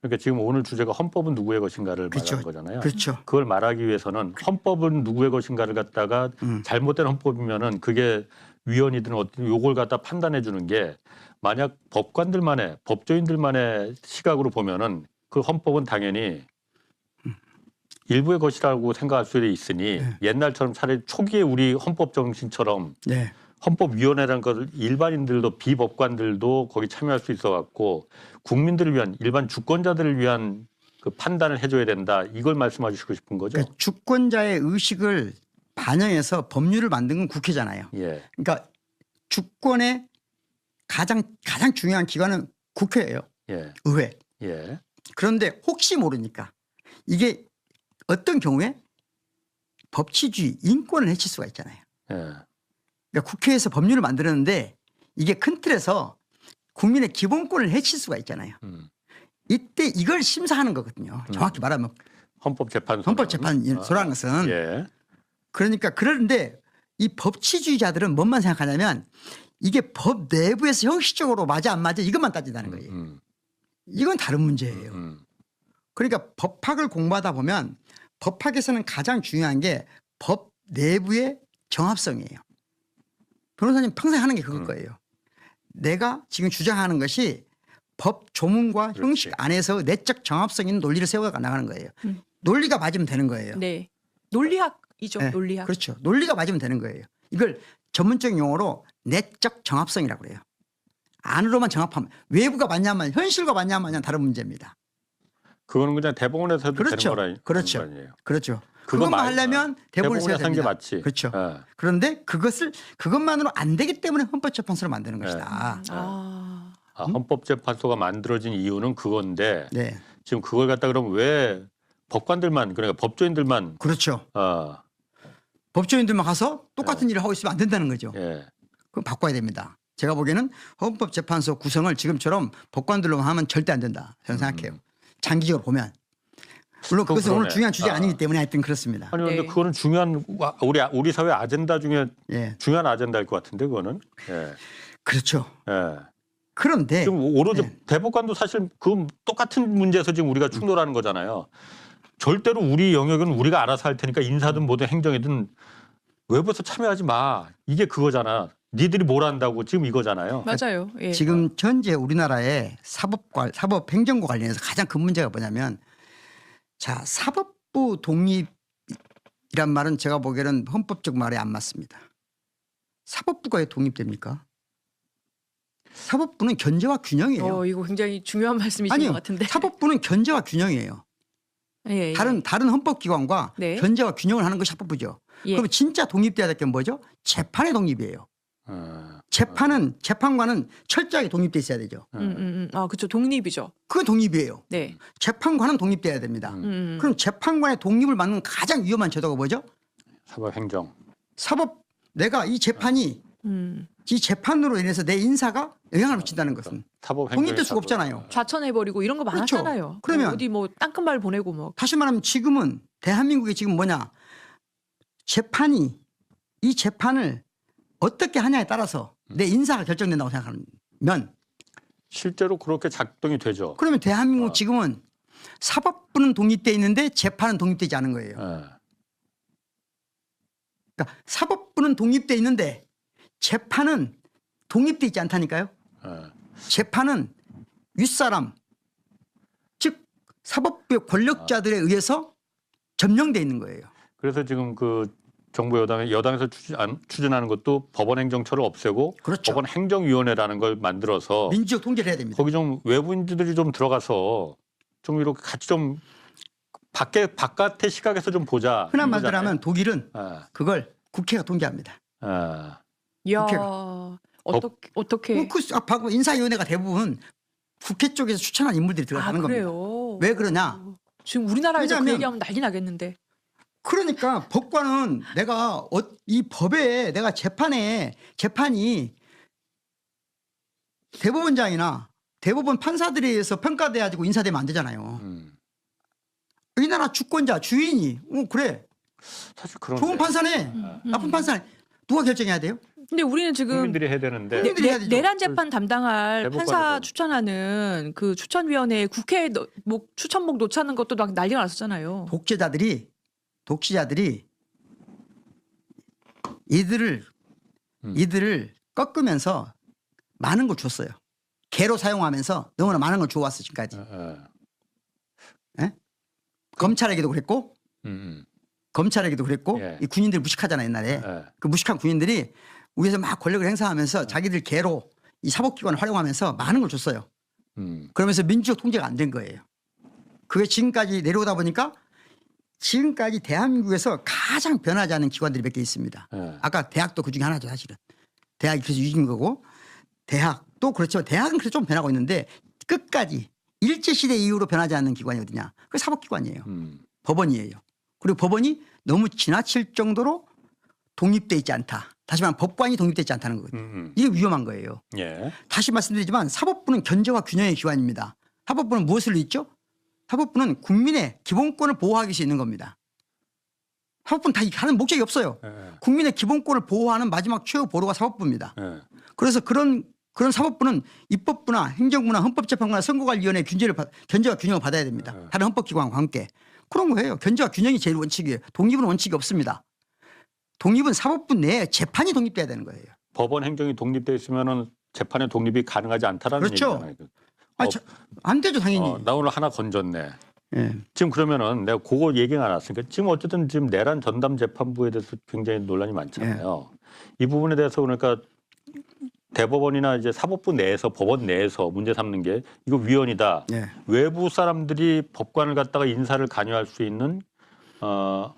그러니까 지금 오늘 주제가 헌법은 누구의 것인가를 그렇죠. 말하는 거잖아요. 그렇죠. 그걸 말하기 위해서는 헌법은 누구의 것인가를 갖다가 잘못된 헌법이면은 그게 위원이든 어떤 요걸 갖다 판단해 주는 게 만약 법관들만의 법조인들만의 시각으로 보면은 그 헌법은 당연히 일부의 것이라고 생각할 수도 있으니 네. 옛날처럼 차라리 초기에 우리 헌법 정신처럼 네. 헌법위원회라는 것을 일반인들도 비법관들도 거기 참여할 수 있어 갖고 국민들을 위한 일반 주권자들을 위한 그 판단을 해줘야 된다. 이걸 말씀하시고 싶은 거죠. 그러니까 주권자의 의식을 반영해서 법률을 만든 건 국회잖아요. 예, 그러니까 주권의 가장 중요한 기관은 국회예요. 예, 의회. 예, 그런데 혹시 모르니까 이게 어떤 경우에 법치주의, 인권을 해칠 수가 있잖아요. 예, 그러니까 국회에서 법률을 만들었는데 이게 큰 틀에서 국민의 기본권을 해칠 수가 있잖아요. 이때 이걸 심사하는 거거든요. 정확히 말하면 헌법재판소. 헌법재판소라는 것은 예, 그러니까 그런데 이 법치주의자들은 뭔만 생각하냐면 이게 법 내부에서 형식적으로 맞아 안 맞아 이것만 따진다는 거예요. 이건 다른 문제예요. 그러니까 법학을 공부하다 보면 법학에서는 가장 중요한 게 법 내부의 정합성이에요. 변호사님 평생 하는 게 그걸 거예요. 내가 지금 주장하는 것이 법 조문과 형식 그렇지. 안에서 내적 정합성 있는 논리를 세워 나가는 거예요. 논리가 맞으면 되는 거예요. 네. 논리학이죠. 네, 논리학. 그렇죠. 논리가 맞으면 되는 거예요. 이걸 전문적인 용어로 내적 정합성이라고 그래요. 안으로만 정합하면 외부가 맞냐면 현실과 맞냐면 다른 문제입니다. 그거는 그냥 대법원에서 해도 그렇죠. 되는 그렇죠. 거 아니에요. 그렇죠. 그거 그것만 말- 하려면 대법원에서 해야 대법원에서 한게 됩니다. 맞지. 그렇죠. 예. 그런데 그것만으로 안 되기 때문에 헌법재판소를 만드는 네. 것이다. 헌법재판소가 만들어진 이유는 그건데 네, 지금 그걸 갖다 그러면 왜 법관들만 그러니까 법조인들만 그렇죠. 법조인들만 가서 똑같은 일을 하고 있으면 안 된다는 거죠. 예, 그럼 바꿔야 됩니다. 제가 보기에는 헌법재판소 구성을 지금처럼 법관들로만 하면 절대 안 된다. 저는 생각해요. 장기적으로 보면. 물론 그것은 그러네. 오늘 중요한 주제가 아니기 때문에 하여튼 그렇습니다. 아니 근데 네. 그거는 중요한 우리 사회 아젠다 중에 예, 중요한 아젠다일 것 같은데 그거는. 예. 그렇죠. 예. 그런데 지금 오로지 네. 대법관도 사실 그 똑같은 문제에서 지금 우리가 충돌하는 거잖아요. 절대로 우리 영역은 우리가 알아서 할 테니까 인사든 뭐든 행정이든 외부에서 참여하지 마. 이게 그거잖아. 니들이 뭘 한다고 지금 이거잖아요. 맞아요. 예. 지금 현재 우리나라의 사법 행정과 관련해서 가장 큰 문제가 뭐냐면 자, 사법부 독립이란 말은 제가 보기에는 헌법적 말에 안 맞습니다. 사법부가 왜 독립됩니까? 사법부는 견제와 균형이에요. 이거 굉장히 중요한 말씀이신 아니요. 것 같은데. 사법부는 견제와 균형이에요. 예, 예. 다른 헌법기관과 네. 견제와 균형을 하는 것이 사법부죠. 예. 그럼 진짜 독립돼야 될 게 뭐죠? 재판의 독립이에요. 재판관은 철저하게 독립돼 있어야 되죠. 그렇죠. 독립이죠. 그건 독립이에요. 네. 재판관은 독립돼야 됩니다. 그럼 재판관의 독립을 막는 가장 위험한 제도가 뭐죠? 사법행정. 내가 이 재판이 이 재판으로 인해서 내 인사가 영향을 미친다는 것은 독립될 수가 없잖아요. 좌천해버리고 이런 거 그렇죠. 많았잖아요. 그러면 어디 뭐 땅끝말 보내고 뭐. 다시 말하면 지금은 대한민국이 지금 뭐냐, 재판이 이 재판을 어떻게 하냐에 따라서 내 인사가 결정된다고 생각하면 실제로 그렇게 작동이 되죠. 그러면 대한민국 지금은 사법부는 독립돼 있는데 재판은 독립되지 않은 거예요. 예. 그러니까 사법부는 독립돼 있는데 재판은 독립돼 있지 않다니까요. 예. 재판은 윗사람, 즉 사법부의 권력자들에 의해서 점령돼 있는 거예요. 그래서 지금 그 정부 여당에서 추진하는 것도 법원행정처를 없애고 그렇죠. 법원행정위원회라는 걸 만들어서 민주적 통제를 해야 됩니다. 거기 좀 외부인들이 좀 들어가서 좀 이렇게 같이 좀 바깥의 시각에서 좀 보자. 흔한 이거잖아요. 말대로 하면 독일은 예. 그걸 국회가 통제합니다. 예. 이야, 국회가. 어떻게? 방금 인사위원회가 대부분 국회 쪽에서 추천한 인물들이 들어가는 겁니다. 그래요. 왜 그러냐? 지금 우리나라에서 그 왜냐하면 얘기하면 난리 나겠는데. 그러니까 법관은 내가 이 법에 내가 재판이 대법원장이나 대법원 판사들에 의해서 평가돼야 가지고 인사되면 안 되잖아요. 이 나라 주권자 주인이 그래 사실 그런 좋은 판사네 나쁜 판사네 누가 결정해야 돼요? 근데 우리는 지금 국민들이 해야 되는데 국민들이 해야 되죠. 내란 재판 담당할 대법관에서. 판사 추천하는 그 추천위원회에 국회에 추천목 놓자는 것도 막 난리가 났었잖아요. 독재자들이 이들을 꺾으면서 많은 걸 줬어요. 개로 사용하면서 너무나 많은 걸 주워왔어 지금까지. 예? 검찰에게도 그랬고 검찰에게도 그랬고 예. 이 군인들 무식하잖아 옛날에. 예. 그 무식한 군인들이 위에서 막 권력을 행사하면서 자기들 개로 이 사법기관을 활용하면서 많은 걸 줬어요. 그러면서 민주적 통제가 안 된 거예요. 그게 지금까지 내려오다 보니까 지금까지 대한민국에서 가장 변하지 않은 기관들이 몇 개 있습니다. 예. 아까 대학도 그중에 하나죠 사실은. 대학이 그래서 유지인 거고 대학도 그렇죠. 대학은 그래서 좀 변하고 있는데 끝까지 일제시대 이후로 변하지 않는 기관이 어디냐. 그게 사법기관이에요. 법원이에요. 그리고 법원이 너무 지나칠 정도로 독립돼 있지 않다. 다시 말하면 법관이 독립돼 있지 않다는 거거든요. 이게 위험한 거예요. 예. 다시 말씀드리지만 사법부는 견제와 균형의 기관입니다. 사법부는 무엇을 있죠? 사법부는 국민의 기본권을 보호하기 위해서 있는 겁니다. 사법부는 다 하는 목적이 없어요. 예. 국민의 기본권을 보호하는 마지막 최후 보루가 사법부입니다. 예. 그래서 그런 사법부는 입법부나 행정부나 헌법재판부나 선거관리위원회의 견제와 균형을 받아야 됩니다. 다른 헌법기관과 함께. 그런 거예요. 견제와 균형이 제일 원칙이에요. 독립은 원칙이 없습니다. 독립은 사법부 내에 재판이 독립돼야 되는 거예요. 법원 행정이 독립돼 있으면은 재판의 독립이 가능하지 않다라는 그렇죠. 얘기잖아요. 안 되죠 당연히. 나 오늘 하나 건졌네. 예. 지금 그러면은 내가 그거 얘기가 나왔으니까 지금 어쨌든 지금 내란 전담 재판부에 대해서 굉장히 논란이 많잖아요. 이 부분에 대해서 그러니까 대법원이나 이제 사법부 내에서 법원 내에서 문제 삼는 게 이거 위헌이다. 예. 외부 사람들이 법관을 갖다가 인사를 관여할 수 있는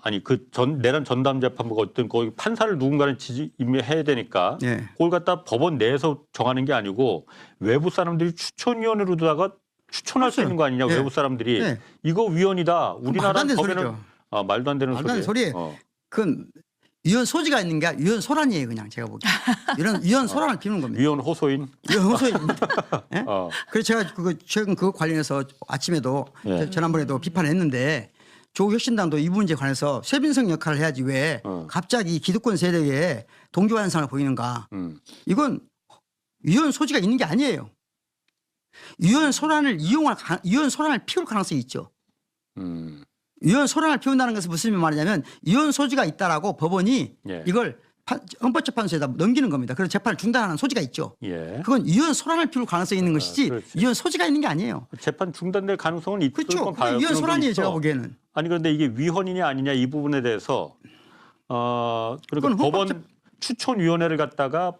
아니 그 내란 전담 재판부가 어떤 거기 판사를 누군가는 임명해야 되니까 예. 그걸 갖다 법원 내에서 정하는 게 아니고 외부 사람들이 추천위원회로다가 추천할 수 그렇죠. 있는 거 아니냐. 예. 외부 사람들이 예. 이거 위헌이다. 말도 안 우리나라 되는 법에는 소리죠. 말도 안 되는 말도 안 되는 소리예요. 소리예요. 그건 위헌 소지가 있는 게 위헌 소란이에요 그냥 제가 보기에. 이런 위헌 소란을 피우는 겁니다. 위헌 호소인. 위헌 호소입니다. 예? 어. 그래서 제가 최근 그거 관련해서 아침에도 예. 지난번에도 비판했는데 조국혁신당도 이 문제에 관해서 쇄빈성 역할을 해야지 왜 갑자기 기득권 세력에 동조화 현상을 보이는가. 이건 위헌 소지가 있는 게 아니에요. 위헌 소란을 피울 가능성이 있죠. 위헌 소란을 피운다는 것은 무슨 말이냐면 위헌 소지가 있다라고 법원이 예. 이걸 헌법재판소에다 넘기는 겁니다. 그래서 재판을 중단하는 소지가 있죠. 예. 그건 위헌 소란을 피울 가능성이 있는 것이지 그렇지. 위헌 소지가 있는 게 아니에요. 재판 중단될 가능성은 있을 그렇죠. 건 봐요. 위헌 그런 건 소란이에요. 있어. 제가 보기에는. 아니 그런데 이게 위헌이냐 아니냐 이 부분에 대해서 그러니까 그건 법원 추천위원회를 갖다가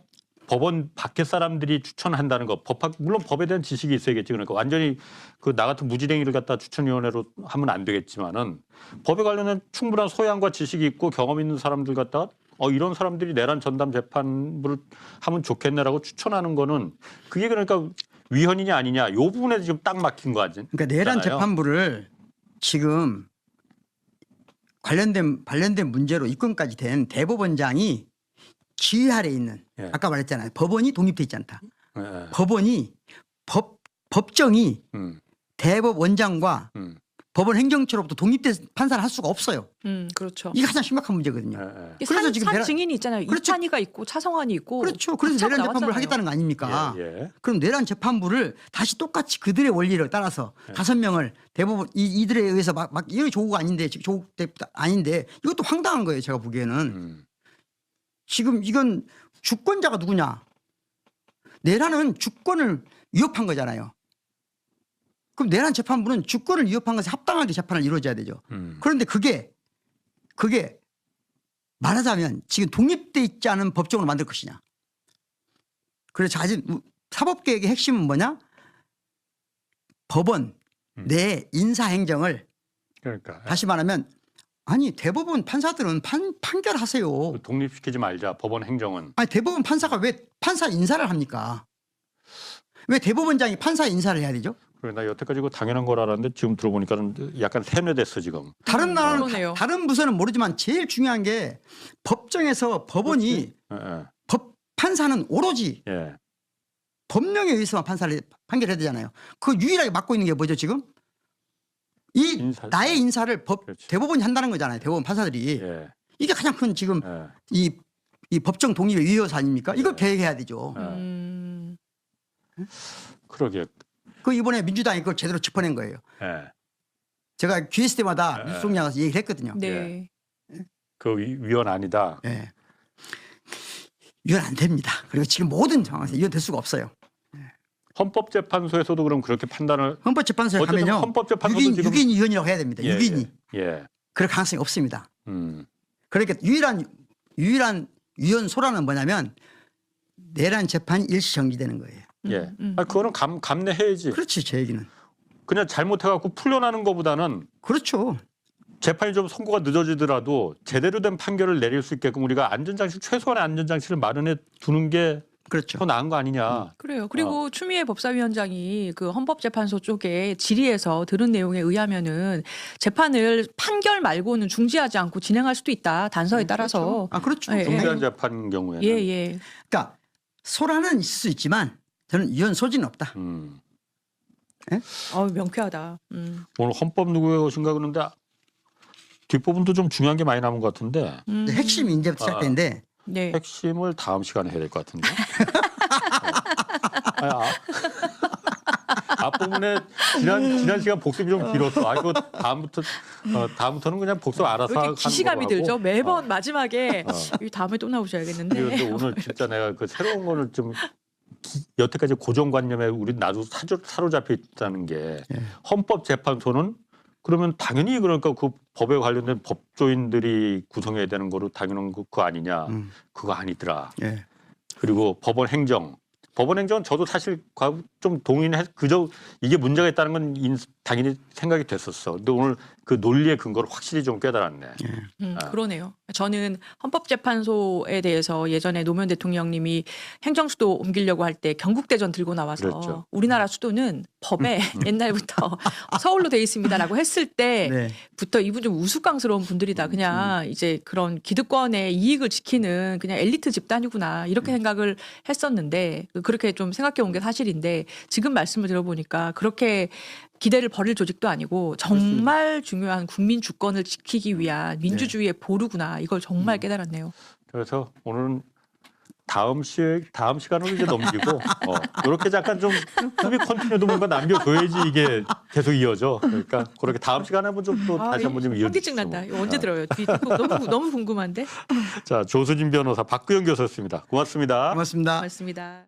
법원 밖에 사람들이 추천한다는 거 물론 법에 대한 지식이 있어야겠지. 그러니까 완전히 그 나 같은 무지랭이를 갖다 추천위원회로 하면 안 되겠지만은 법에 관련된 충분한 소양과 지식이 있고 경험 있는 사람들 갖다가 이런 사람들이 내란 전담 재판부를 하면 좋겠네라고 추천하는 거는 그게 그러니까 위헌이냐 아니냐 이 부분에 지금 딱 막힌 거 아니에요? 그러니까 내란 재판부를 지금 관련된 문제로 입건까지 된 대법원장이 지휘 아래 있는 예. 아까 말했잖아요. 법원이 독립돼 있지 않다. 예. 법원이 법정이 대법원장과 법원 행정처로부터 독립된 판사를 할 수가 없어요. 그렇죠. 이게 가장 심각한 문제거든요. 그래서 지금 산 증인이 있잖아요. 그렇죠. 이찬이가 있고 차성환이 있고. 그렇죠. 그래서 각자가 내란 재판부를 나왔잖아요. 하겠다는 거 아닙니까? 예. 예. 그럼 내란 재판부를 다시 똑같이 그들의 원리를 따라서 5명을 대법원 이들에 의해서 막 이거 조국 아닌데 조국 아닌데 이것도 황당한 거예요. 제가 보기에는 지금 이건 주권자가 누구냐? 내란은 주권을 위협한 거잖아요. 그럼 내란 재판부는 주권을 위협한 것에 합당하게 재판을 이루어져야 되죠. 그런데 그게 말하자면 지금 독립돼 있지 않은 법정으로 만들 것이냐. 그래서 아직 사법개혁의 핵심은 뭐냐? 법원 내 인사행정을 그러니까 다시 말하면 아니 대법원 판사들은 판결하세요. 독립시키지 말자. 법원 행정은. 아니 대법원 판사가 왜 판사 인사를 합니까? 왜 대법원장이 판사 인사를 해야 되죠? 그래 나 여태까지 이거 당연한 걸 알았는데 지금 들어보니까는 약간 세뇌됐어 지금. 다른 나라는 그러네요. 다른 부서는 모르지만 제일 중요한 게 법정에서 법원이 예. 판사는 오로지 예. 법령에 의해서만 판결해야 되잖아요. 그 유일하게 맡고 있는 게 뭐죠 지금? 이 인사. 나의 인사를 그렇지. 대법원이 한다는 거잖아요. 대법원 판사들이. 예. 이게 가장 큰 지금 예. 이 법정 독립의 위협 아닙니까? 이걸 개혁해야 되죠. 그러게. 그 이번에 민주당이 그걸 제대로 짚어낸 거예요. 예. 제가 귀했을 때마다 네. 뉴스 공장 가서 얘기를 했거든요. 네. 그 위헌 아니다. 예. 이건 안 됩니다. 그리고 지금 모든 상황에서 이건 될 수가 없어요. 헌법재판소에서도 그럼 그렇게 판단을 헌법재판소에 어쨌든 가면요. 헌법재판소도 6인, 지금 6인 위원이라고 해야 됩니다. 예, 6인이. 예. 그럴 가능성이 없습니다. 음. 그러니까 유일한 위원소라는 뭐냐면 내란 재판이 일시 정지되는 거예요. 예. 아 그거는 감내해야지. 그렇지 제 얘기는. 그냥 잘못해갖고 풀려나는 것보다는 그렇죠. 재판이 좀 선고가 늦어지더라도 제대로 된 판결을 내릴 수 있게끔 우리가 안전장치 최소한의 안전장치를 마련해 두는 게 더 그렇죠. 나은 거 아니냐. 그래요. 그리고 추미애 법사위원장이 그 헌법재판소 쪽에 질의에서 들은 내용에 의하면은 재판을 판결 말고는 중지하지 않고 진행할 수도 있다. 단서에 따라서. 아 그렇죠. 예, 중대한 재판 경우에는. 예, 예. 그러니까 소란은 있을 수 있지만 저는 위헌 소지는 없다. 명쾌하다. 오늘 헌법 누구의 것인가 그러는데 뒷부분도 좀 중요한 게 많이 남은 것 같은데 핵심이 이제부터 시작되는데 네. 핵심을 다음 시간에 해야 될 것 같은데. 앞부분에 지난 시간 복습이 좀 길었어. 아 이거 다음부터는 그냥 복습 알아서 왜 하는 이렇게 기시감이 걸로 하고. 들죠? 매번 마지막에 이 다음에 또 나오셔야겠는데. 그런데 오늘 진짜 내가 그 새로운 거를 좀 여태까지 고정관념에 나도 사로잡혀 있다는 게 헌법재판소는 그러면 당연히 그러니까 그 법에 관련된 법조인들이 구성해야 되는 거로 당연한 거 아니냐. 그거 아니더라. 예. 그리고 법원 행정은 저도 사실 좀 동의해 그저 이게 문제가 있다는 건 당연히 생각이 됐었어. 근데 오늘 그 논리의 근거를 확실히 좀 깨달았네. 그러네요. 저는 헌법재판소에 대해서 예전에 노무현 대통령님이 행정수도 옮기려고 할 때 경국대전 들고 나와서 그랬죠. 우리나라 수도는 법에 옛날부터 서울로 돼 있습니다라고 했을 때부터 이분 좀 우스꽝스러운 분들이다. 그냥 이제 그런 기득권의 이익을 지키는 그냥 엘리트 집단이구나 이렇게 생각을 했었는데 그렇게 좀 생각해 온 게 사실인데 지금 말씀을 들어보니까 그렇게 기대를 버릴 조직도 아니고 정말 중요한 국민 주권을 지키기 위한 민주주의의 보루구나 이걸 정말 깨달았네요. 그래서 오늘은 다음 시간으로 이제 넘기고 이렇게 잠깐 좀 후비 컨티뉴도 뭔가 남겨줘야지 이게 계속 이어져. 그러니까 그렇게 다음 시간에 한번 좀 또 다시 한번 좀 이어주시죠. 현기증 난다. 이거 언제 들어요? 너무 궁금한데. 자 조수진 변호사 박구영 교수였습니다. 고맙습니다. 고맙습니다. 고맙습니다.